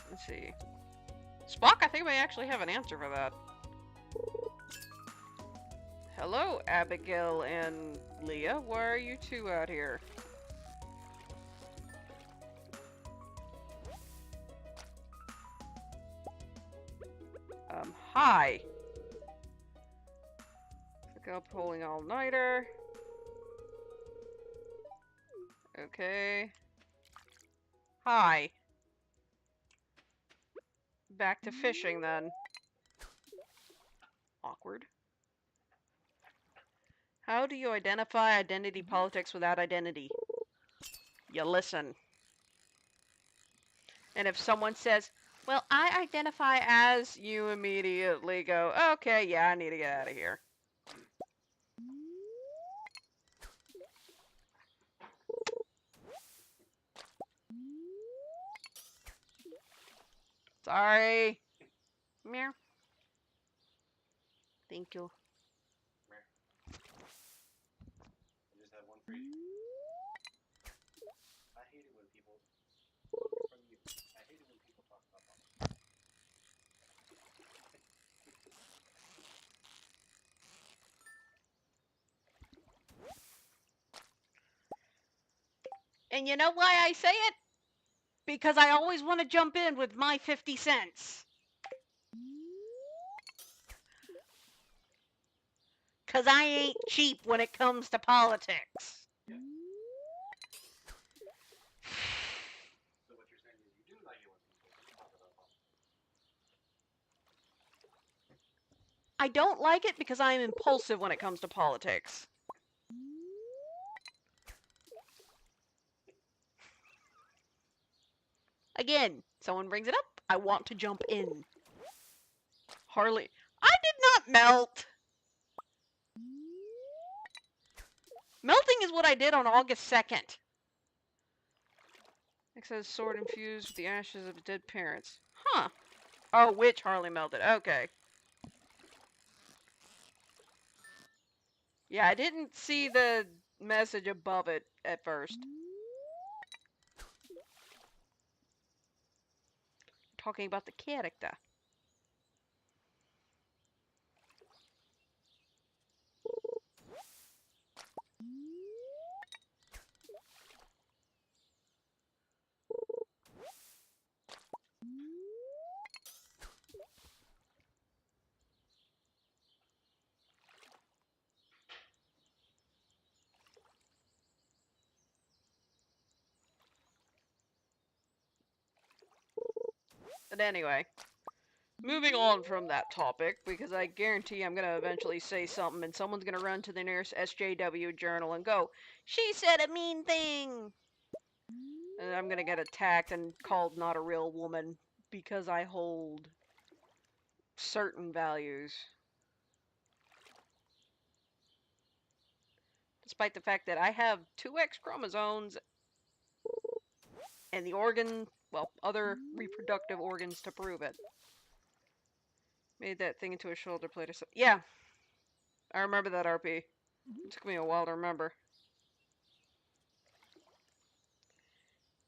Let's see. Spock, I think we actually have an answer for that. Hello, Abigail and Leah. Why are you two out here? Hi. Look up, pulling all-nighter. Okay. Hi. Back to fishing, then. Awkward. How do you identify identity politics without identity? You listen. And if someone says, well, I identify as, you immediately go, okay, yeah, I need to get out of here. Sorry. Meow. Thank you. I just have one for you. I hate it when people from you. I hate it when people talk about politics. And you know why I say it? Because I always want to jump in with my 50 cents. Because I ain't cheap when it comes to politics. Yeah. So what you're saying is you do like it when people talk about politics. I don't like it because I'm impulsive when it comes to politics. Again, someone brings it up, I want to jump in. Harley, I did not melt! Melting is what I did on August 2nd. It says sword infused with the ashes of dead parents. Huh. Oh, which Harley melted. Okay. Yeah, I didn't see the message above it at first. Talking about the character. But anyway, moving on from that topic, because I guarantee I'm going to eventually say something and someone's going to run to the nearest SJW journal and go, she said a mean thing! And I'm going to get attacked and called not a real woman because I hold certain values. Despite the fact that I have 2 X chromosomes and the organ, well, other reproductive organs to prove it. Made that thing into a shoulder plate or something. Yeah, I remember that RP. It took me a while to remember.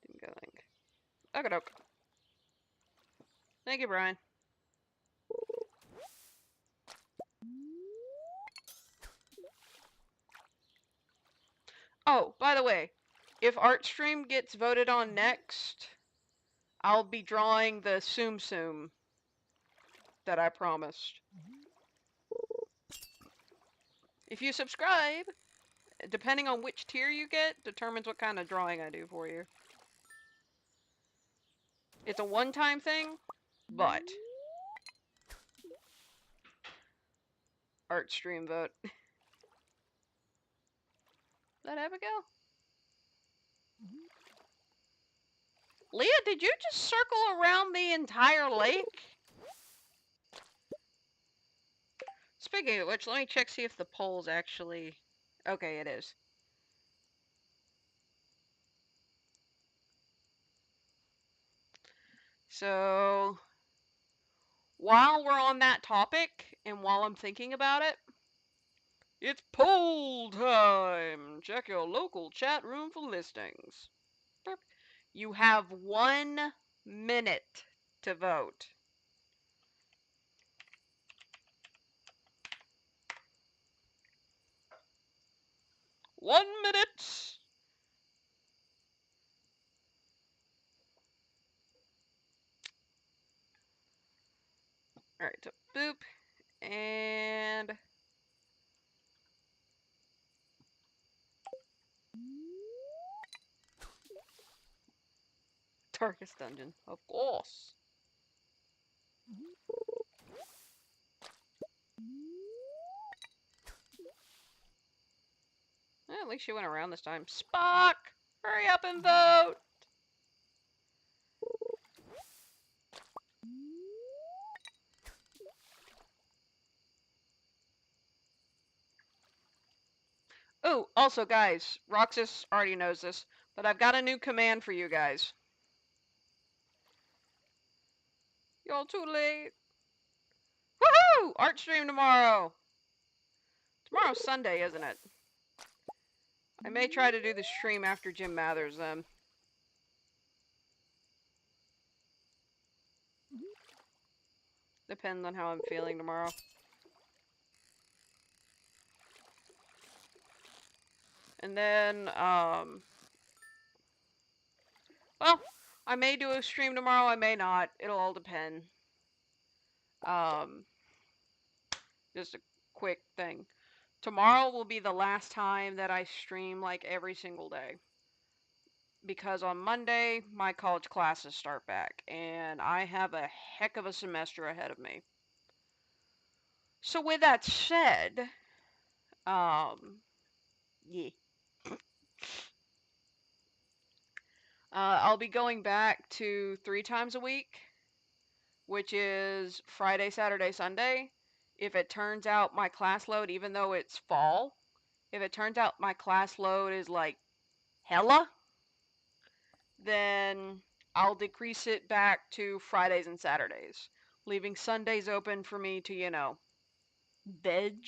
Didn't go link. Okay, doke. Thank you, Brian. Oh, by the way, if Artstream gets voted on next, I'll be drawing the Tsum Tsum that I promised. If you subscribe, depending on which tier you get, determines what kind of drawing I do for you. It's a one-time thing, but Artstream vote. Let Abigail? Leah, did you just circle around the entire lake? Speaking of which, let me check see if the poll's actually... Okay, it is. So, while we're on that topic, and while I'm thinking about it, it's poll time! Check your local chat room for listings. You have 1 minute to vote. One minute! Alright, so boop, and... Darkest Dungeon, of course. At least you went around this time. Spock! Hurry up and vote! Oh, also guys, Roxas already knows this, but I've got a new command for you guys. Y'all too late. Woohoo! Art stream tomorrow. Tomorrow's Sunday, isn't it? I may try to do the stream after Jim Mathers then. Depends on how I'm feeling tomorrow. And then, well, I may do a stream tomorrow, I may not. It'll all depend. Just a quick thing. Tomorrow will be the last time that I stream like every single day. Because on Monday, my college classes start back, and I have a heck of a semester ahead of me. So with that said, yeah. I'll be going back to 3 times a week, which is Friday, Saturday, Sunday. If it turns out my class load, even though it's fall, if it turns out my class load is like hella, then I'll decrease it back to Fridays and Saturdays, leaving Sundays open for me to, you know, veg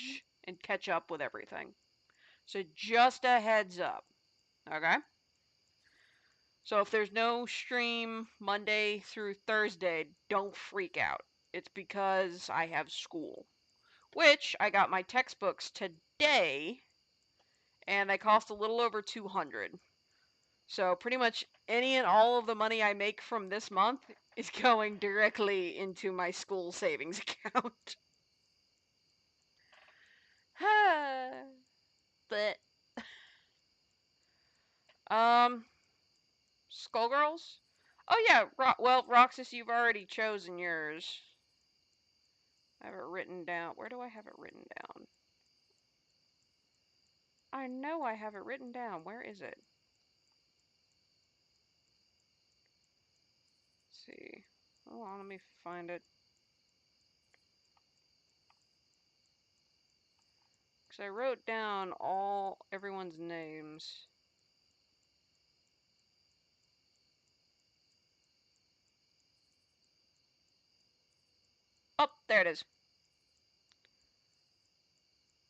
and catch up with everything. So just a heads up, okay? So if there's no stream Monday through Thursday, don't freak out. It's because I have school, which I got my textbooks today, and they cost a little over $200. So pretty much any and all of the money I make from this month is going directly into my school savings account. But Skullgirls? Oh yeah, well, Roxas, you've already chosen yours. I have it written down. Where do I have it written down? I know I have it written down. Where is it? Let's see. Hold on, let me find it. Because I wrote down everyone's names. There it is.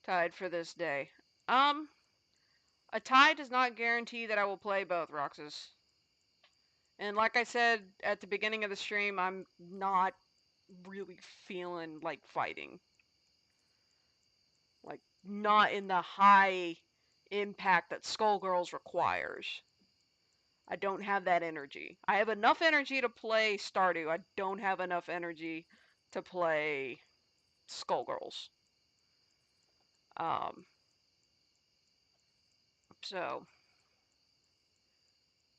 Tied for this day. A tie does not guarantee that I will play both Roxas. And like I said at the beginning of the stream, I'm not really feeling like fighting. Like, not in the high impact that Skullgirls requires. I don't have that energy. I have enough energy to play Stardew. I don't have enough energy to play Skullgirls. So,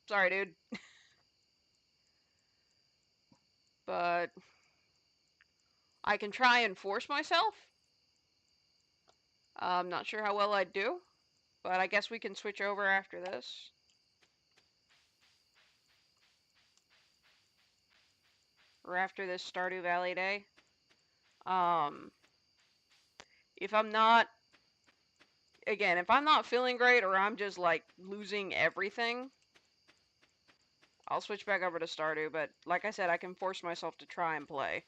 sorry, dude. But I can try and force myself. I'm not sure how well I'd do, but I guess we can switch over after this. Or after this Stardew Valley day. If I'm not, again, if I'm not feeling great or I'm just like losing everything, I'll switch back over to Stardew, but like I said, I can force myself to try and play.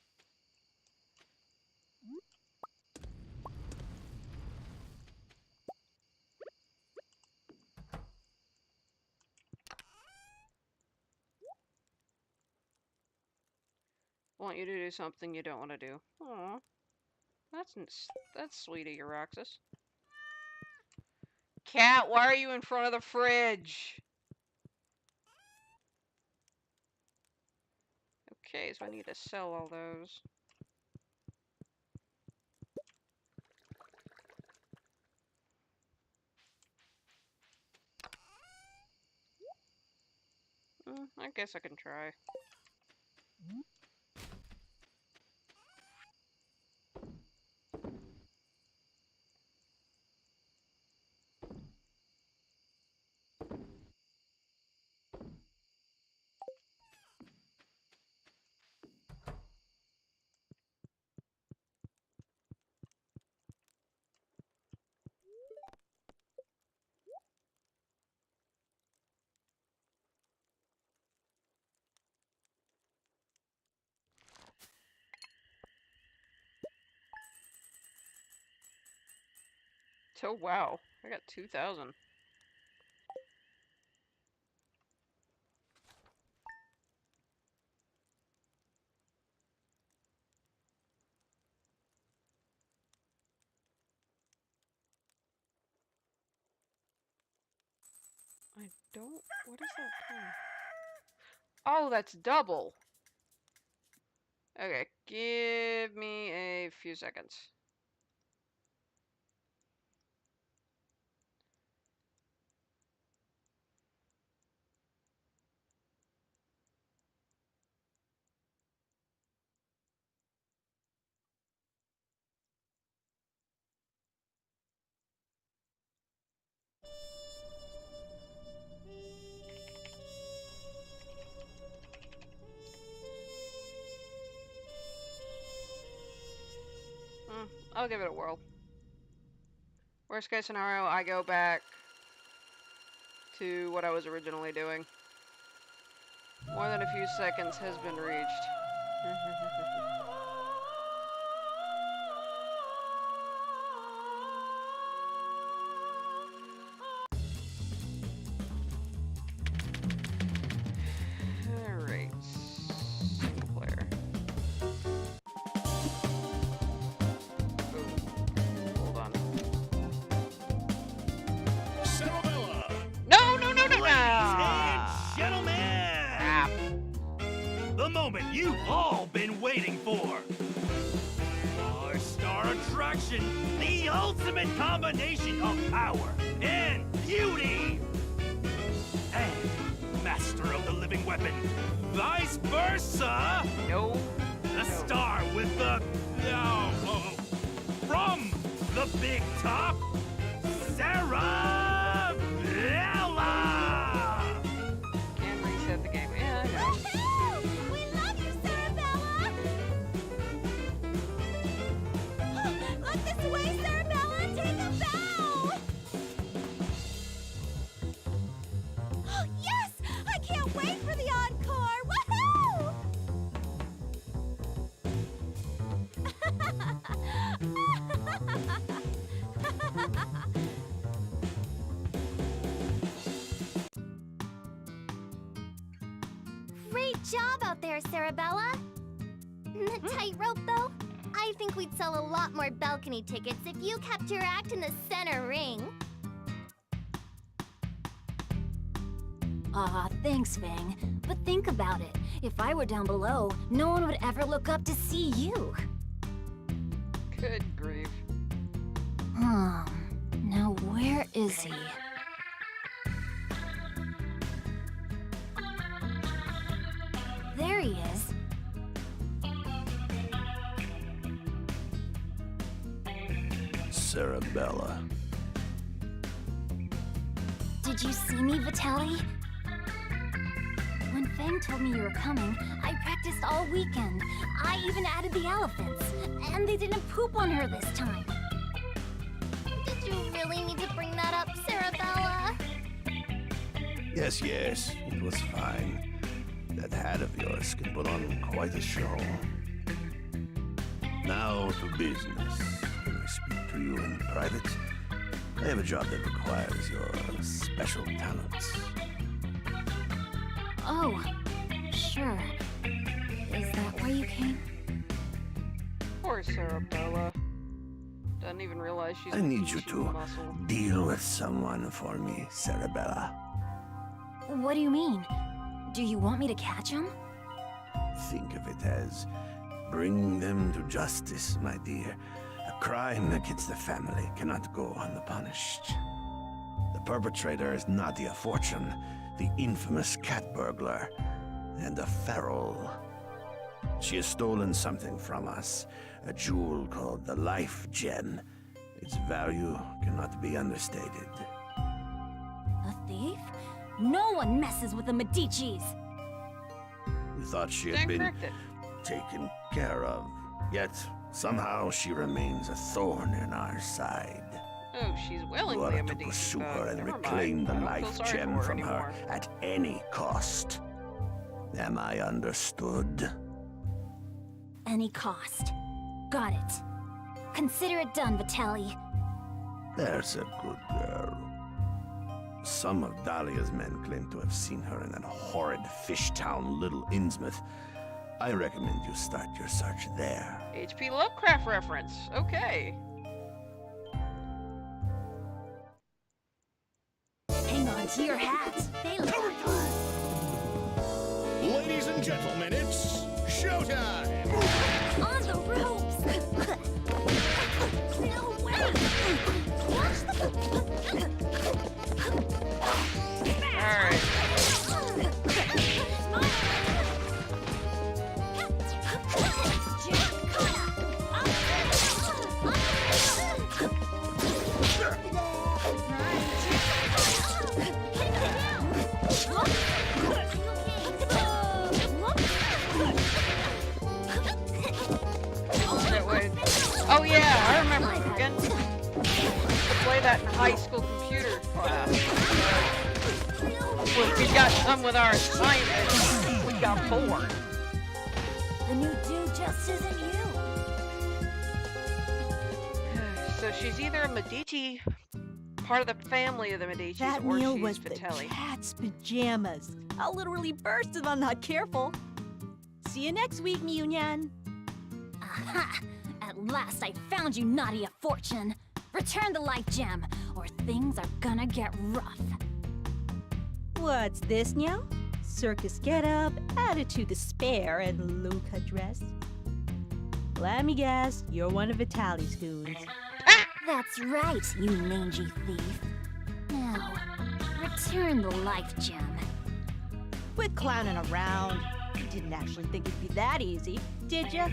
Want you to do something you don't want to do. Aw, that's sweet of you, Roxas. Cat, why are you in front of the fridge? Okay, so I need to sell all those. I guess I can try. So, wow, I got 2,000. I don't, what is that thing? Oh, that's double. Okay, give me a few seconds. I'll give it a whirl. Worst case scenario, I go back to what I was originally doing. More than a few seconds has been reached. Alright. Single player. Oh, hold on. Cerebella! No, no, no, no, no! Ladies and gentlemen! Crap. The moment you've all been waiting for. Our star attraction, the ultimate combination of power and beauty. And master of the living weapon, vice versa. No. The star with the... from the big top, Sarah Bella! Can reset the game. Yeah, I know. Woohoo! We love you, Sarabella! Look this way, Sarabella! Take a bow! Yes! I can't wait for the encore! Woohoo! job out there, Sarabella. The tightrope, though? I think we'd sell a lot more balcony tickets if you kept your act in the center ring. Aw, thanks, Fang. But think about it. If I were down below, no one would ever look up to see you. Good grief. Now where is he? There he is. Sarabella. Did you see me, Vitaly? When Fang told me you were coming, I practiced all weekend. I even added the elephants, and they didn't poop on her this time. Did you really need to bring that up, Sarabella? Yes, it was fine. That hat of yours can put on quite a show. Now to business. Can I speak to you in private? I have a job that requires your special talents. Oh, sure. Is that why you came? Poor Sarabella. Doesn't even realize she's I a need you Gucci to muscle. deal with someone for me, Sarabella. What do you mean? Do you want me to catch him? Think of it as bringing them to justice, my dear. A crime against the family cannot go unpunished. The perpetrator is Nadia Fortune, the infamous cat burglar, and a feral. She has stolen something from us, a jewel called the Life Gem. Its value cannot be understated. A thief? No one messes with the Medicis! We thought she had Stand been corrected. taken care of, yet somehow she remains a thorn in our side. Oh, she's You willingly are a to Medici. pursue but her and never reclaim mind. the I don't Life feel sorry Gem for from her anymore. at any cost. Am I understood? Any cost. Got it. Consider it done, Vitaly. There's a good girl. Some of Dahlia's men claim to have seen her in that horrid fish town, Little Innsmouth. I recommend you start your search there. H.P. Lovecraft reference. Okay. Hang on to your hat. They look Ladies and gentlemen, it's showtime! on the ropes! No way! Watch the... Alright. That way. Oh yeah, I remember. Again, to play that in high school computer class. When we got done with our assignment, we got bored. The new dude just isn't you. So she's either a Medici, part of the family of the Medicis, That or meal she's was the Vitelli. cat's pajamas. I'll literally burst if I'm not careful. See you next week, Myunyan. Aha! At last I found you, Nadia Fortune. Return the Life Gem, or things are gonna get rough. What's this now? Circus getup, attitude to spare, and Luca dress. Let me guess, you're one of Vitaly's goons. That's right, you mangy thief. Now, return the Life Gem. Quit clowning around. You didn't actually think it'd be that easy, did ya?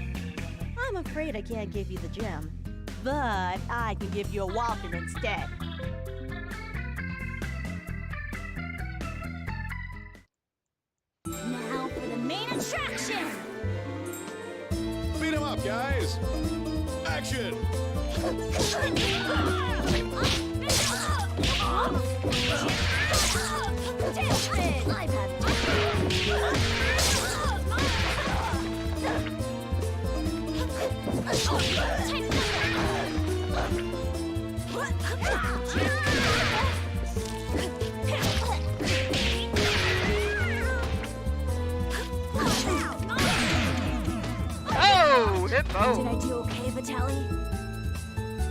I'm afraid I can't give you the gem, but I can give you a whopping instead. Now for the main attraction! Beat 'em up, guys! Action! I've had Did I do okay, Vitaly?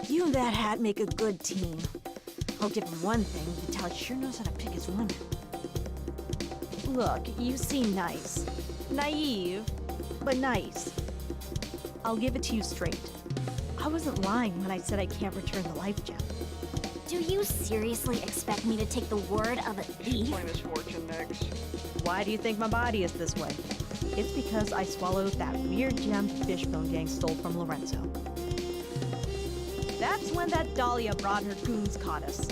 You and that hat make a good team. I'll give him one thing, Vitaly sure knows how to pick his women. Look, you seem nice. Naive, but nice. I'll give it to you straight. I wasn't lying when I said I can't return the life gem. Do you seriously expect me to take the word of a thief? Play Miss Fortune next. Why do you think my body is this way? It's because I swallowed that weird gem Fishbone Gang stole from Lorenzo. That's when that Dahlia brought her goons caught us.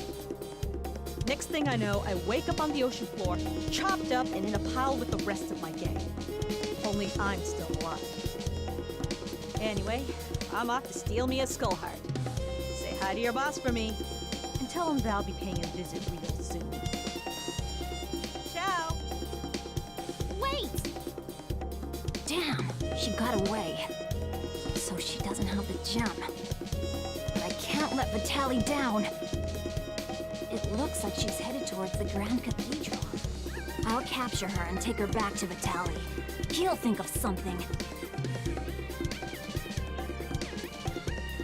Next thing I know, I wake up on the ocean floor, chopped up and in a pile with the rest of my gang. Only I'm still alive. Anyway, I'm off to steal me a skull heart. Say hi to your boss for me, and tell him Val'll be paying a visit real soon. Ciao! Wait! Damn, she got away. So she doesn't have the gem. But I can't let Vitaly down. It looks like she's headed towards the Grand Cathedral. I'll capture her and take her back to Vitaly. He'll think of something.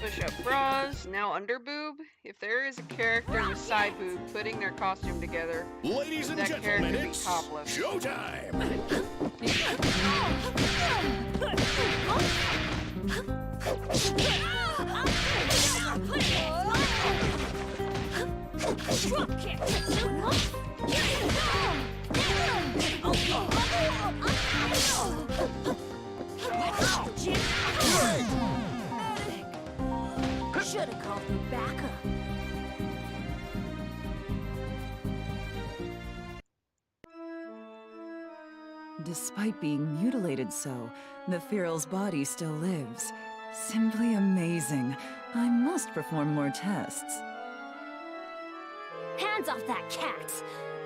Push up bras, now under boob. If there is a character with side boob putting their costume together, Ladies and that gentlemen, character be it's topless. showtime! Drop kick! Should've called me backup. Despite being mutilated so, the feral's body still lives. Simply amazing. I must perform more tests. Hands off that cat!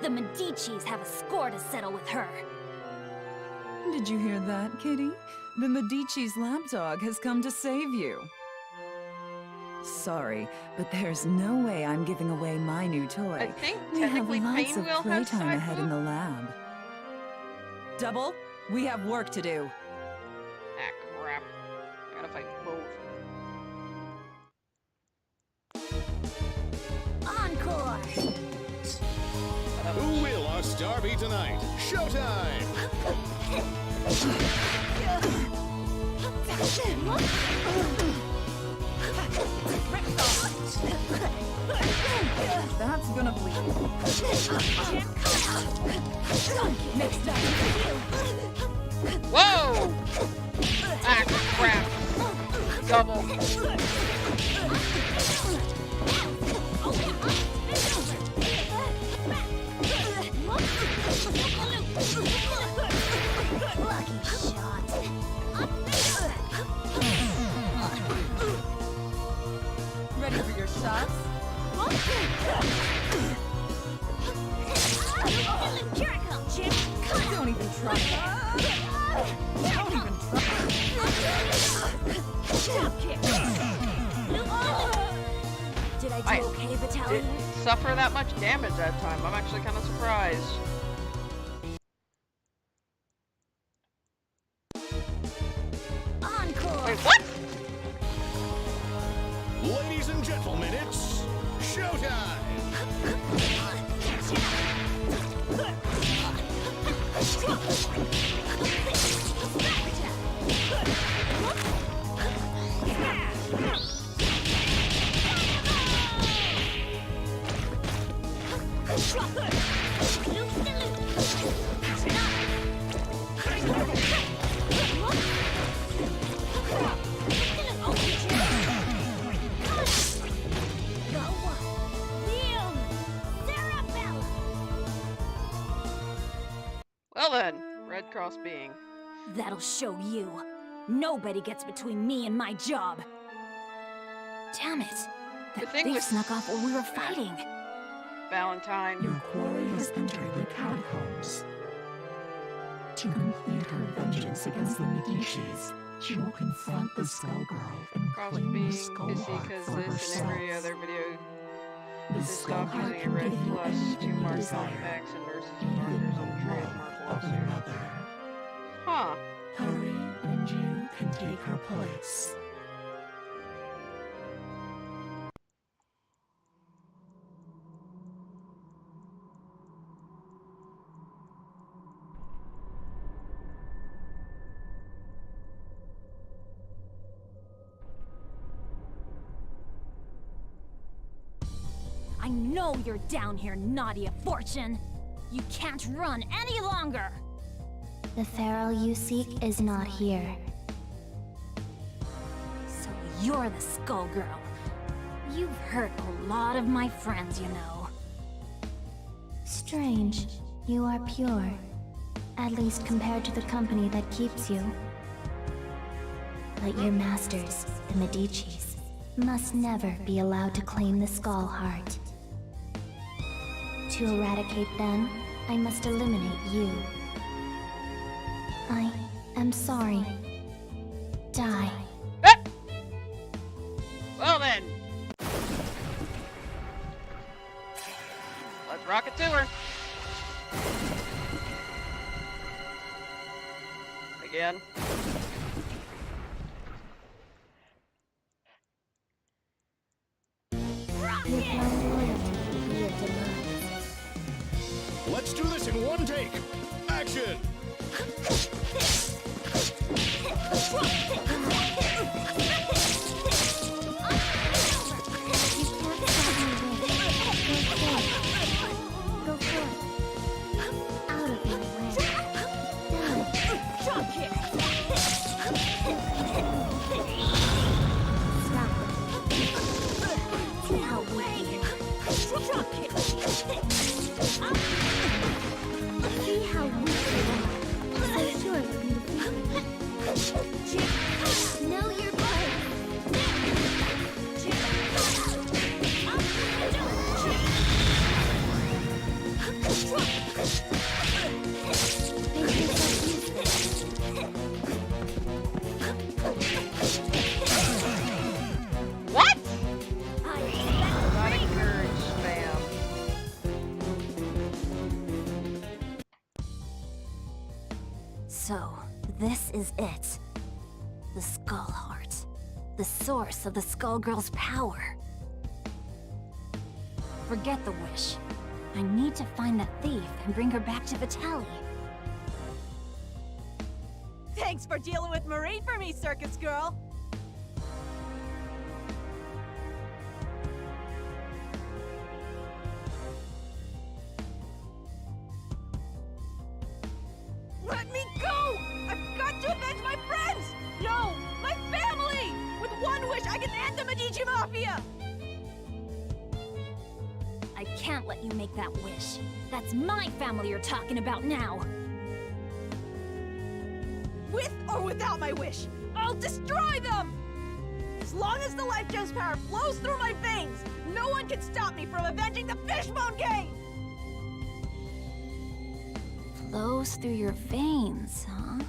The Medicis have a score to settle with her. Did you hear that, Kitty? The Medici's lapdog has come to save you. Sorry, but there's no way I'm giving away my new toy. I think We have technically lots of Painwheel has playtime side ahead in boob. the lab. Double, we have work to do. Ah, crap. I gotta fight both. Encore! Who will our star be tonight? Showtime! That's gonna bleed. Next up. Whoa! Ah, crap. Double. Lucky shot. Ready for your shots? Here I come, Jim. Don't even try. Don't even try. Drop kick. Did I do okay, Vitaly? Didn't suffer that much damage that time. I'm actually kind of surprised. Encore! Wait, what? Ladies and gentlemen, it's showtime! Well then, Red Cross being. That'll show you. Nobody gets between me and my job. Damn it. The That thing thief with- snuck off while we were fighting. Valentine. Your quarry has entered the catacombs. To complete her vengeance against the Medicis, she will confront the Skull Girl and Cross claim being the Skull busy Heart because for this and every herself. other video. The They Skull stopped Heart using a can red give you plus to anything you mark desire, contacts and nurses and even doctors the and love trademark of closer. another. Huh. Hurry, and you can take her place. I know you're down here, Nadia Fortune. You can't run any longer. The Pharaoh you seek is not here. So you're the Skullgirl. You've hurt a lot of my friends, you know. Strange. You are pure. At least compared to the company that keeps you. But your masters, the Medicis, must never be allowed to claim the Skull Heart. To eradicate them, I must eliminate you. I am sorry. Die. Well then. Let's rock it to her. Again. Your blind loyalty will be a demise. Let's do this in one take. Action! Go forth. Out of my way. Down. Drop kick! Stop it. See how weak you are. Drop kick! See how weak you are. I'm sure you'll be defeated. Know your place. Make yourself useless. What? I Not encourage spam. So, this is it. The Skull Heart. The source of the Skullgirl's power. Forget the wish. I need to find that thief and bring her back to Vitaly. Thanks for dealing with Marie for me, circus girl. Let me go! I've got to avenge my friends! No, my family! With one wish, I can end the Medici Mafia! I can't let you make that wish. That's my family you're talking about now. With or without my wish, I'll destroy them! As long as the Life Gem's power flows through my veins, no one can stop me from avenging the Fishbone Gang! Flows through your veins, huh?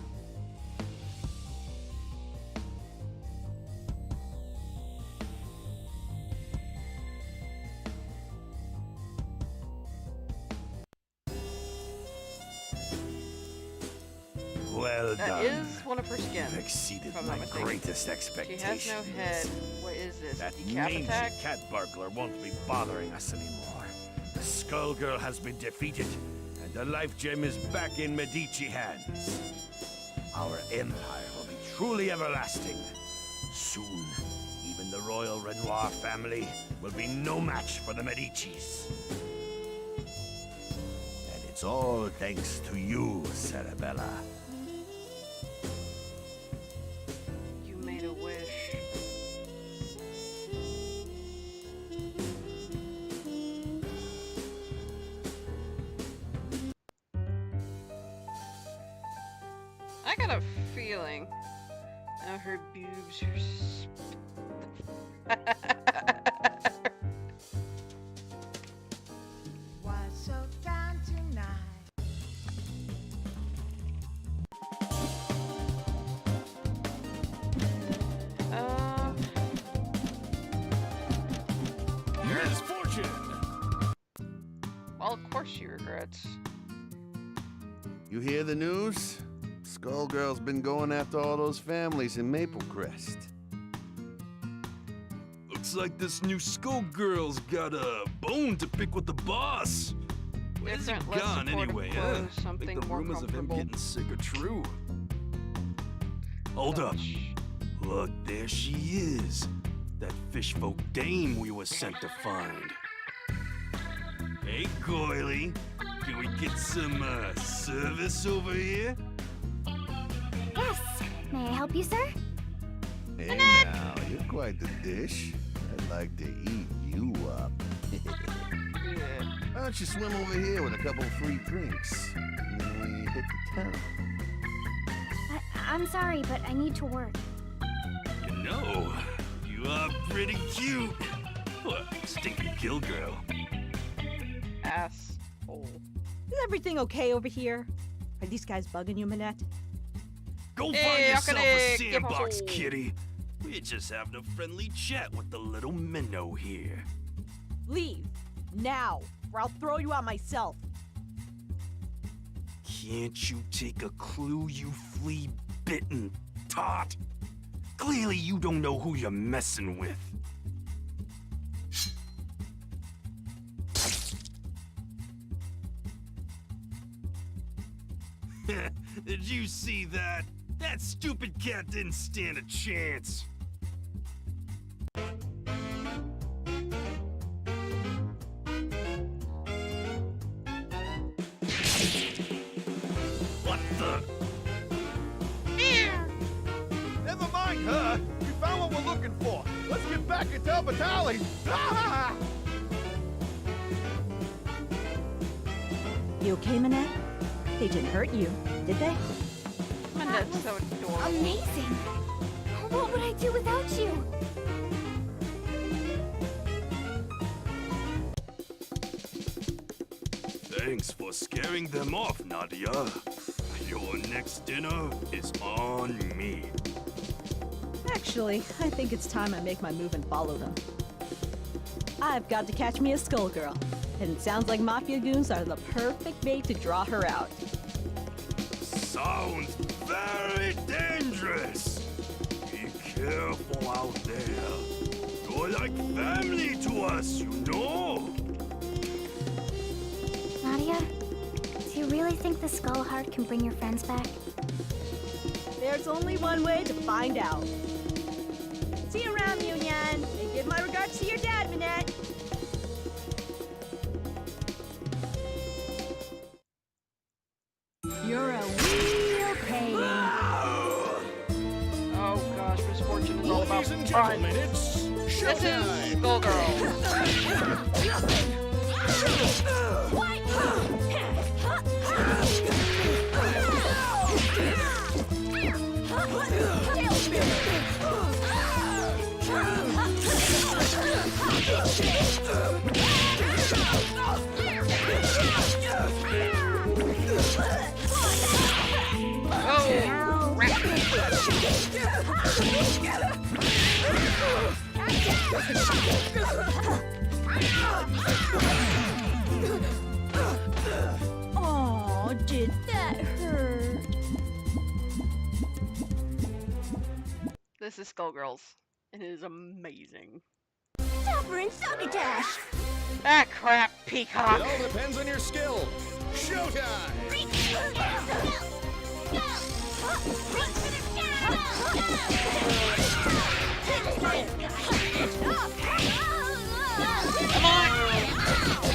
Well That done. is one of her skins. You've exceeded if I'm my not mistaken. greatest She expectations. has no head. What is this? That Decap mangy attack? cat burglar won't be bothering us anymore. The Skullgirl has been defeated, and the Life Gem is back in Medici hands. Our empire will be truly everlasting. Soon, even the royal Renoir family will be no match for the Medicis. And it's all thanks to you, Cerebella. You made a wish. I got a feeling. Now her boobs are. Why so down tonight? Here's fortune! Well, of course she regrets. You hear the news? Skullgirl's been going after all those families in Maple Crest. Looks like this new Skullgirl's got a bone to pick with the boss. Where's he Different, less gone supportive anyway, clothes, huh? something Think the more rumors of him comfortable. getting sick are true. Hold up. Look, there she is. That fishfolk dame we were sent to find. Hey, Goily. Can we get some, service over here? Yes. May I help you, sir? Hey now, you're quite the dish. I'd like to eat you up. Yeah. Why don't you swim over here with a couple free drinks? And then we hit the town. I'm sorry, but I need to work. You know, you are pretty cute. What, stinking kill girl. Asshole. Is everything okay over here? Are these guys bugging you, Minette? Go Hey, find yourself a Akane, give sandbox, us a- kitty. We're just having a friendly chat with the little minnow here. Leave. Now, or I'll throw you out myself. Can't you take a clue, you flea-bitten tot? Clearly you don't know who you're messing with. Did you see that? That stupid cat didn't stand a chance. What the? Never mind her. We found what we're looking for. Let's get back and tell Vitaly. Ah! You okay, Minette? They didn't hurt you, did they? Minette's so adorable. Amazing. What would I do without you? Thanks for scaring them off, Nadia. Your next dinner is on me. Actually, I think it's time I make my move and follow them. I've got to catch me a Skullgirl, and it sounds like Mafia goons are the perfect bait to draw her out. Sounds very dangerous. Be careful out there. You're like family to us, you know. Nadia, do you really think the Skull Heart can bring your friends back? There's only one way to find out. See you around, Union, and give my regards to your dad, Minette. You're a real pain. Oh gosh, misfortune is all about Ladies and fun. gentlemen, it's This showtime. is Skullgirl. Oh, Oh, did that hurt? this is Skullgirls. It is amazing. Topper and Succotash! Ah, crap, It Peacock. all depends on your skill. Showtime. Come on.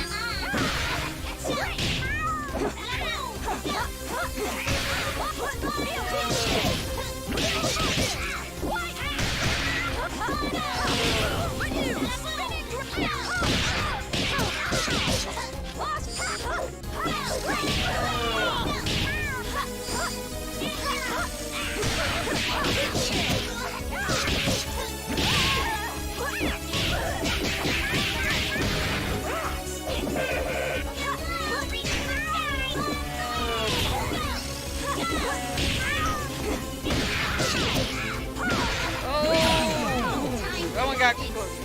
Oh, that one got close.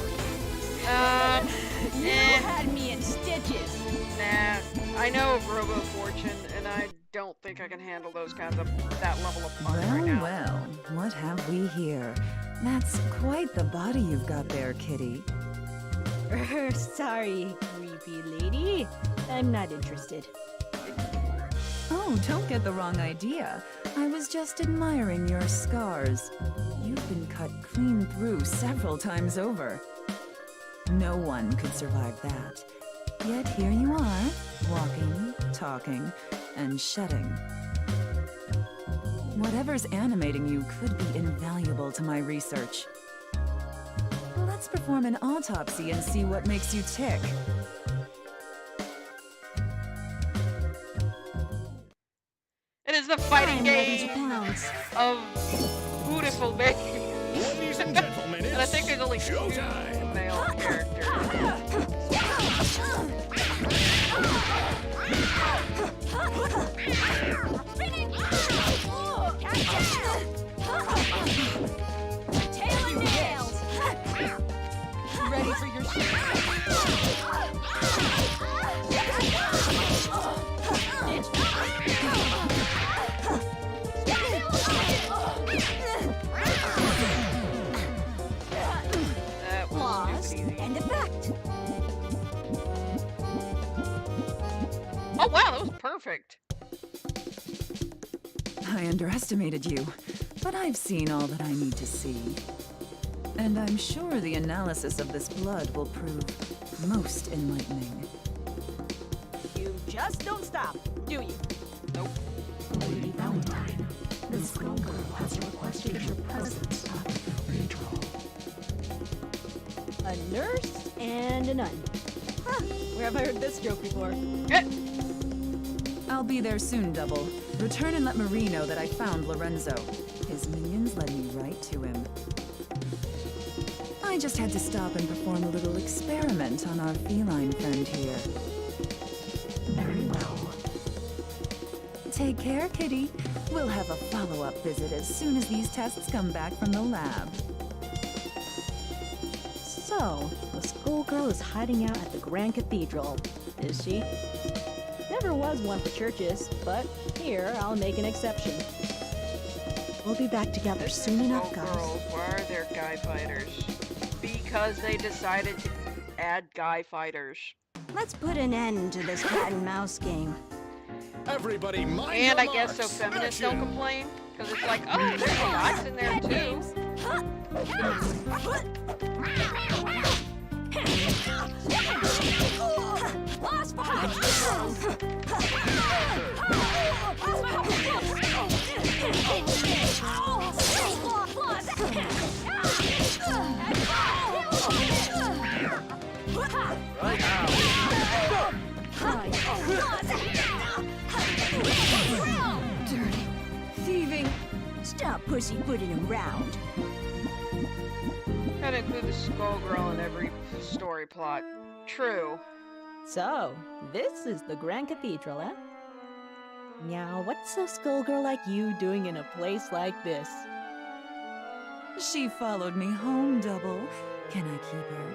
You Eh. had me in stitches. Nah, I know of Robo Fortune, and I don't think I can handle those kinds of that level of fun right now. Well, what have we here? That's quite the body you've got there, kitty. Sorry, creepy lady. I'm not interested. Oh, don't get the wrong idea. I was just admiring your scars. You've been cut clean through several times over. No one could survive that. Yet here you are, walking, talking, and shedding. Whatever's animating you could be invaluable to my research. Let's perform an autopsy and see what makes you tick. It is the fighting I'm ready game to pounce. of beautiful babies. Ladies and gentlemen, And I think there's only 2 showtime. male characters. Tail and nails. Ready for your That was Pause stupid easy. and effect. Oh wow, that was perfect. I underestimated you, but I've seen all that I need to see. And I'm sure the analysis of this blood will prove most enlightening. You just don't stop, do you? Nope. Lady Valentine, the Skullgirl has requested your presence at the cathedral. A nurse and a nun. Huh, where have I heard this joke before? I'll be there soon, Double. Return and let Marie know that I found Lorenzo. His minions led me right to him. I just had to stop and perform a little experiment on our feline friend here. Very well. Take care, kitty. We'll have a follow-up visit as soon as these tests come back from the lab. So, the schoolgirl is hiding out at the Grand Cathedral, is she? Never was one for churches, but here I'll make an exception. We'll be back together soon enough, Oh guys. girls, why are there guy fighters? Because they decided to add guy fighters. Let's put an end to this cat and mouse game. Everybody, mind And your I guess so marks. feminists don't Action. complain. Because it's like, oh, there's guys in there too. Right now. Dirty, thieving. Stop pussyfooting around. Gotta include the Skullgirl in every story plot. True. So, this is the Grand Cathedral, eh? Now, what's a schoolgirl like you doing in a place like this? She followed me home, Double. Can I keep her?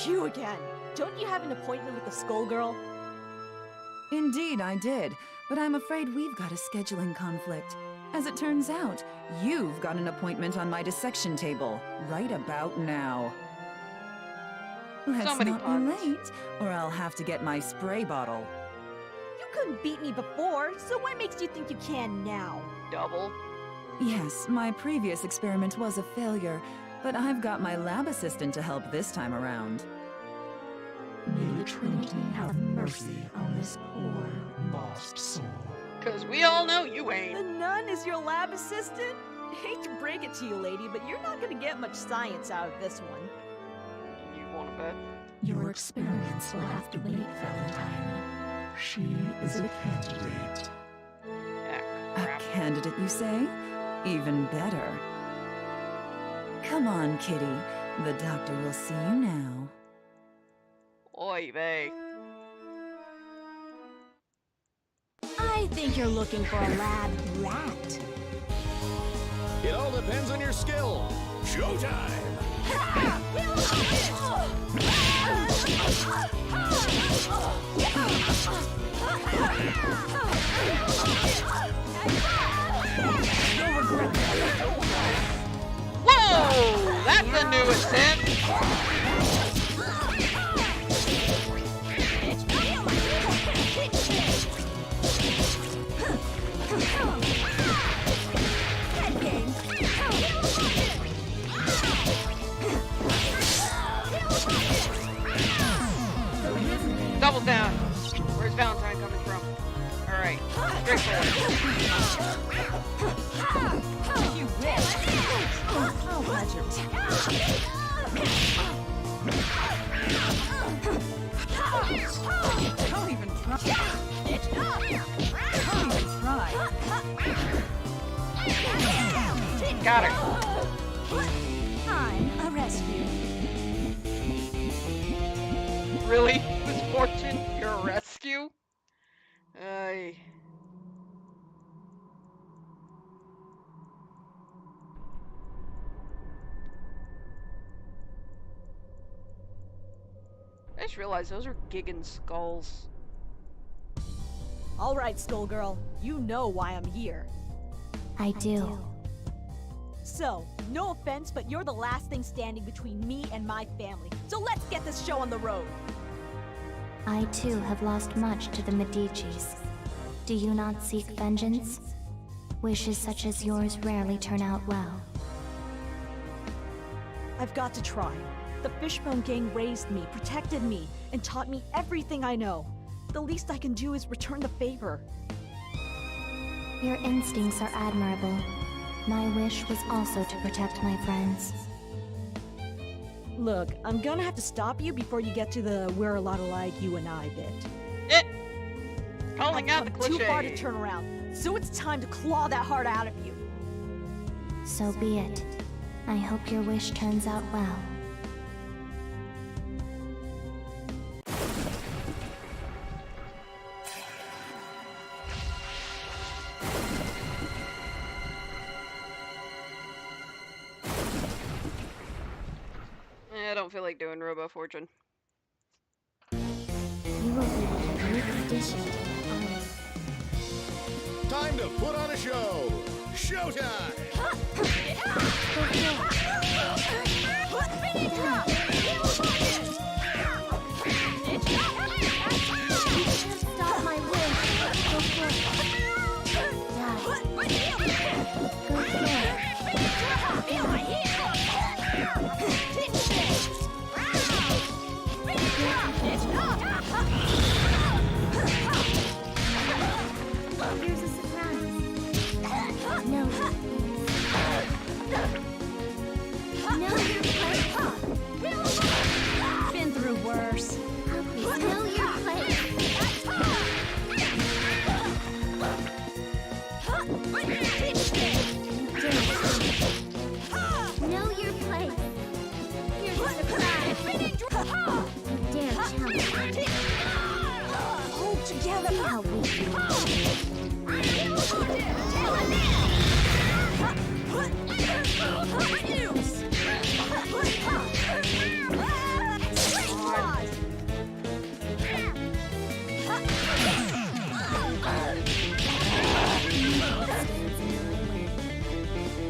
You again! Don't you have an appointment with the schoolgirl? Indeed, I did, but I'm afraid we've got a scheduling conflict. As it turns out, you've got an appointment on my dissection table, right about now. Let's many not be puns. late, or I'll have to get my spray bottle. You couldn't beat me before, so what makes you think you can now? Double. Yes, my previous experiment was a failure, but I've got my lab assistant to help this time around. May the Trinity have mercy on this poor, lost soul. Because we all know you The ain't. nun is your lab assistant? Hate to break it to you, lady, but you're not gonna get much science out of this one. You wanna bet? Your experiments will have to wait, Valentine. She is a candidate. Ah, A crap. candidate, you say? Even better. Come on, kitty. The doctor will see you now. Oy vey. I think you're looking for a lab rat. It all depends on your skill. Showtime. Whoa! That's a new attempt! Double down! Where's Valentine coming from? Alright, straightforward. You wish. Oh, pleasure. Don't even try. Don't even try. Got her. I'm a rescue. Really? Misfortune? You're a rescue? I just realized those are Gigan skulls. All right, Skullgirl. You know why I'm here. I do. So, no offense, but you're the last thing standing between me and my family. So let's get this show on the road. I too have lost much to the Medicis. Do you not seek vengeance? Wishes such as yours rarely turn out well. I've got to try. The Fishbone Gang raised me, protected me, and taught me everything I know. The least I can do is return the favor. Your instincts are admirable. My wish was also to protect my friends. Look, I'm gonna have to stop you before you get to the we're a lot alike you and I bit. Calling out the I've cliche. come too far to turn around, so it's time to claw that heart out of you. So be it. I hope your wish turns out well. I don't feel like doing Robo Fortune. You will be the unique addition to my army. Time to put on a show. Showtime! Stop my wish. Go for it. Die. Go for Here's a surprise. No. Know your place. Been through worse. Know your place. Know your place. Here's a surprise. You dare challenge me. Hold together. See how weak you are.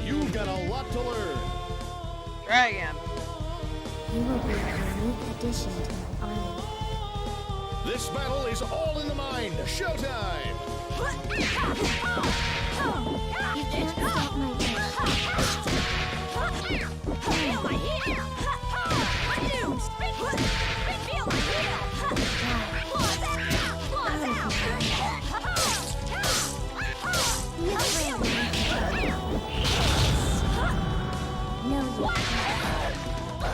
You've got a lot to learn. Try again. You will be a unique addition to my army. This battle is all in the mind. Showtime! You can't stop my No,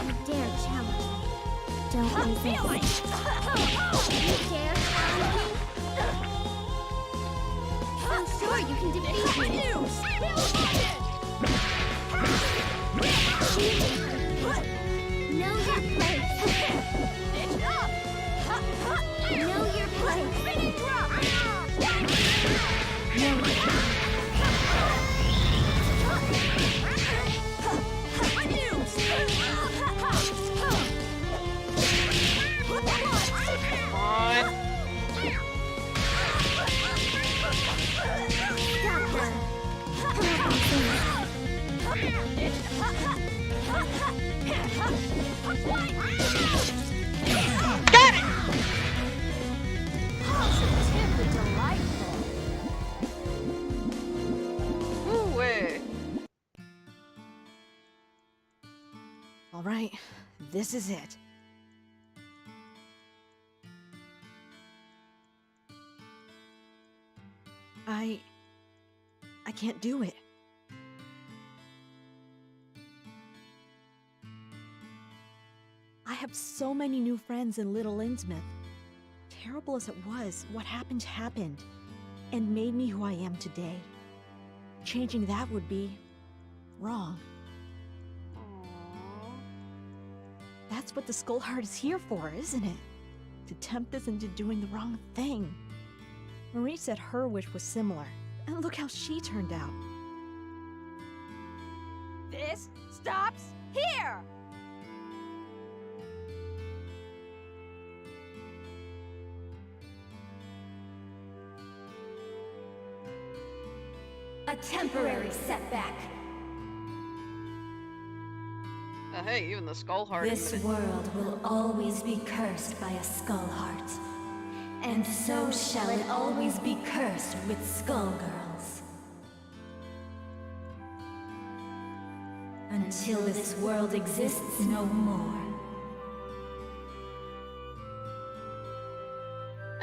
you dare challenge me. Don't resist. You dare challenge me? I'm sure you can defeat me. Know your place. Know your place. Know your Got it! Positively delightful. Ooh-wee. All right, this is it. I can't do it. I have so many new friends in Little Innsmouth. Terrible as it was, what happened happened, and made me who I am today. Changing that would be wrong. Aww. That's what the Skull Heart is here for, isn't it? To tempt us into doing the wrong thing. Marie said her wish was similar, and look how she turned out. This stops here! A temporary setback. Hey, even the Skull Heart. This world will always be cursed by a Skull Heart. And so shall it always be cursed with Skullgirls. Until this world exists no more.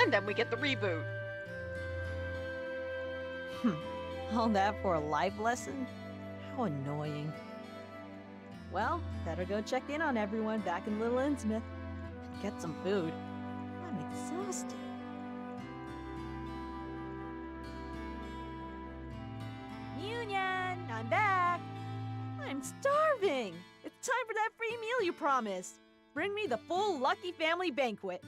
And then we get the reboot. All that for a life lesson? How annoying. Well, better go check in on everyone back in Little Innsmouth. And get some food. I'm exhausted. Union, I'm back. I'm starving. It's time for that free meal you promised. Bring me the full Lucky Family banquet.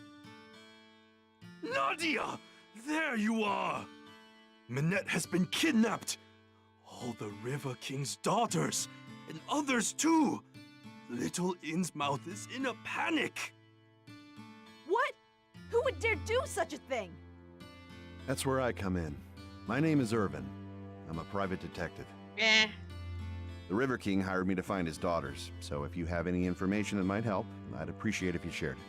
Nadia! There you are! Minette has been kidnapped! All the River King's daughters, and others too! Little Innsmouth is in a panic! What? Who would dare do such a thing? That's where I come in. My name is Irvin. I'm a private detective. Eh. The River King hired me to find his daughters, so if you have any information that might help, I'd appreciate if you shared it.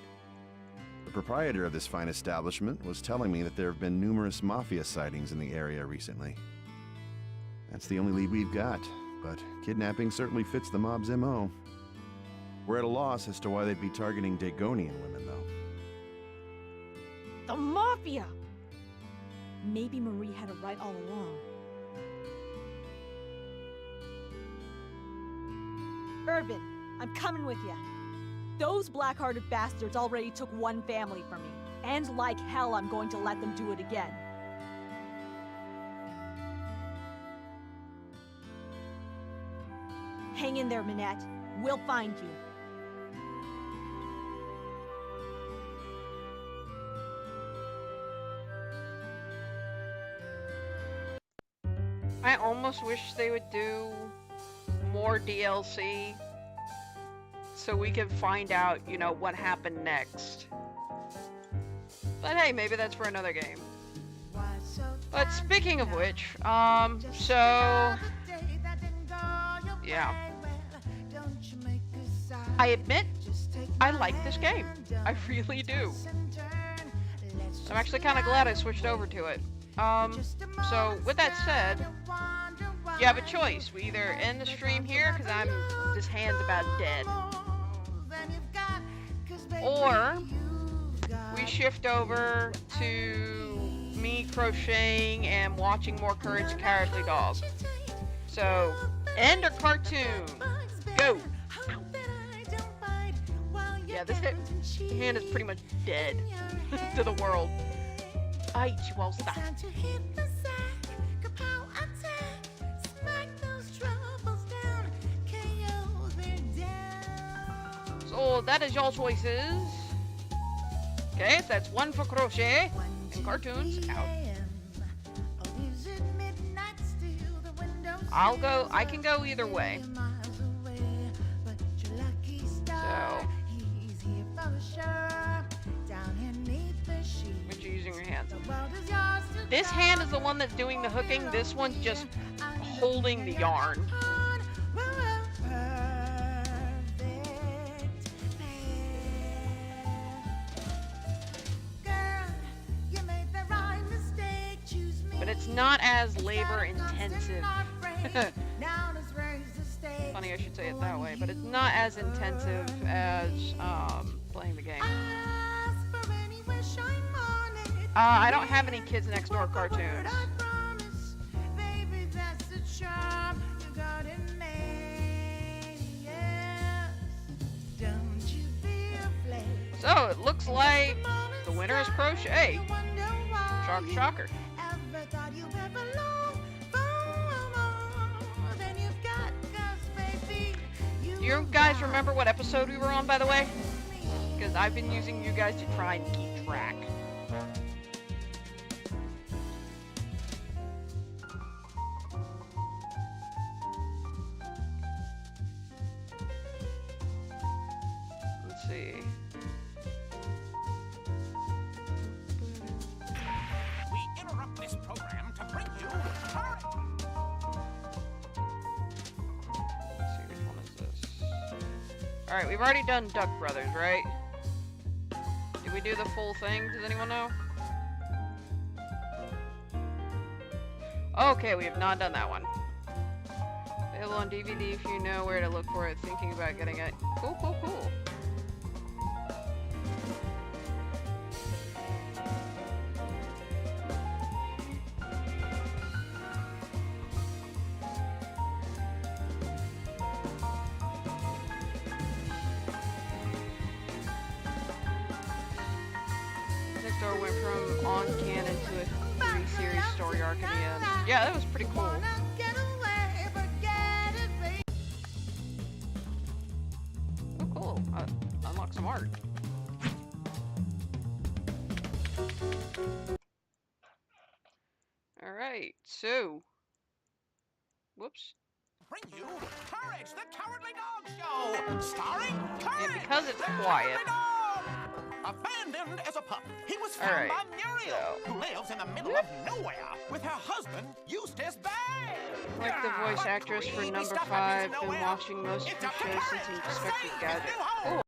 The proprietor of this fine establishment was telling me that there have been numerous mafia sightings in the area recently. That's the only lead we've got, but kidnapping certainly fits the mob's MO. We're at a loss as to why they'd be targeting Dagonian women, though. The Mafia! Maybe Marie had it right all along. Irvin, I'm coming with you. Those black-hearted bastards already took one family from me. And like hell, I'm going to let them do it again. Hang in there, Minette. We'll find you. I almost wish they would do more DLC so we could find out, you know, what happened next. But hey, maybe that's for another game. But speaking of which, so yeah. I admit, I like this game. I really do. I'm actually kind of glad I switched over to it. So with that said, you have a choice. We either end the stream here, because this hand's about dead. Or we shift over to me crocheting and watching more Courage the Cowardly Dog. So, end or cartoon? Go! Yeah, this hand is pretty much dead to the world. Ay, chihuahua. So that is your choices. Okay, that's one for crochet and cartoons out. I can go either way. So, what you using your hand? This hand is the one that's doing the hooking. This one's just holding the yarn. not as labor intensive. Funny I should say it that way, but it's not as intensive as playing the game. I don't have any Kids Next Door cartoons. So it looks like the winner is Crochet. Shocker, shocker. Do you guys remember what episode we were on, by the way? Because I've been using you guys to try and keep track. Let's see. We interrupt this program to bring you Let's see, which one is this? Alright, we've already done Duck Brothers, right? Did we do the full thing? Does anyone know? Okay, we have not done that one. Available on DVD if you know where to look for it. Thinking about getting it. Cool, cool, cool. Next Door went from on canon to a 3-series story arc in the end. Yeah, that was pretty cool. Oh, cool. Unlock some art. Alright, so. Whoops. bring you Courage the Cowardly Dog Show, starring Courage. And because it's quiet. Abandoned as a pup, he was found by Muriel, who lives in the middle of nowhere with her husband, Eustace Bay. Like the voice actress for number 5, been watching most of the show since Inspector Gadget. Cool.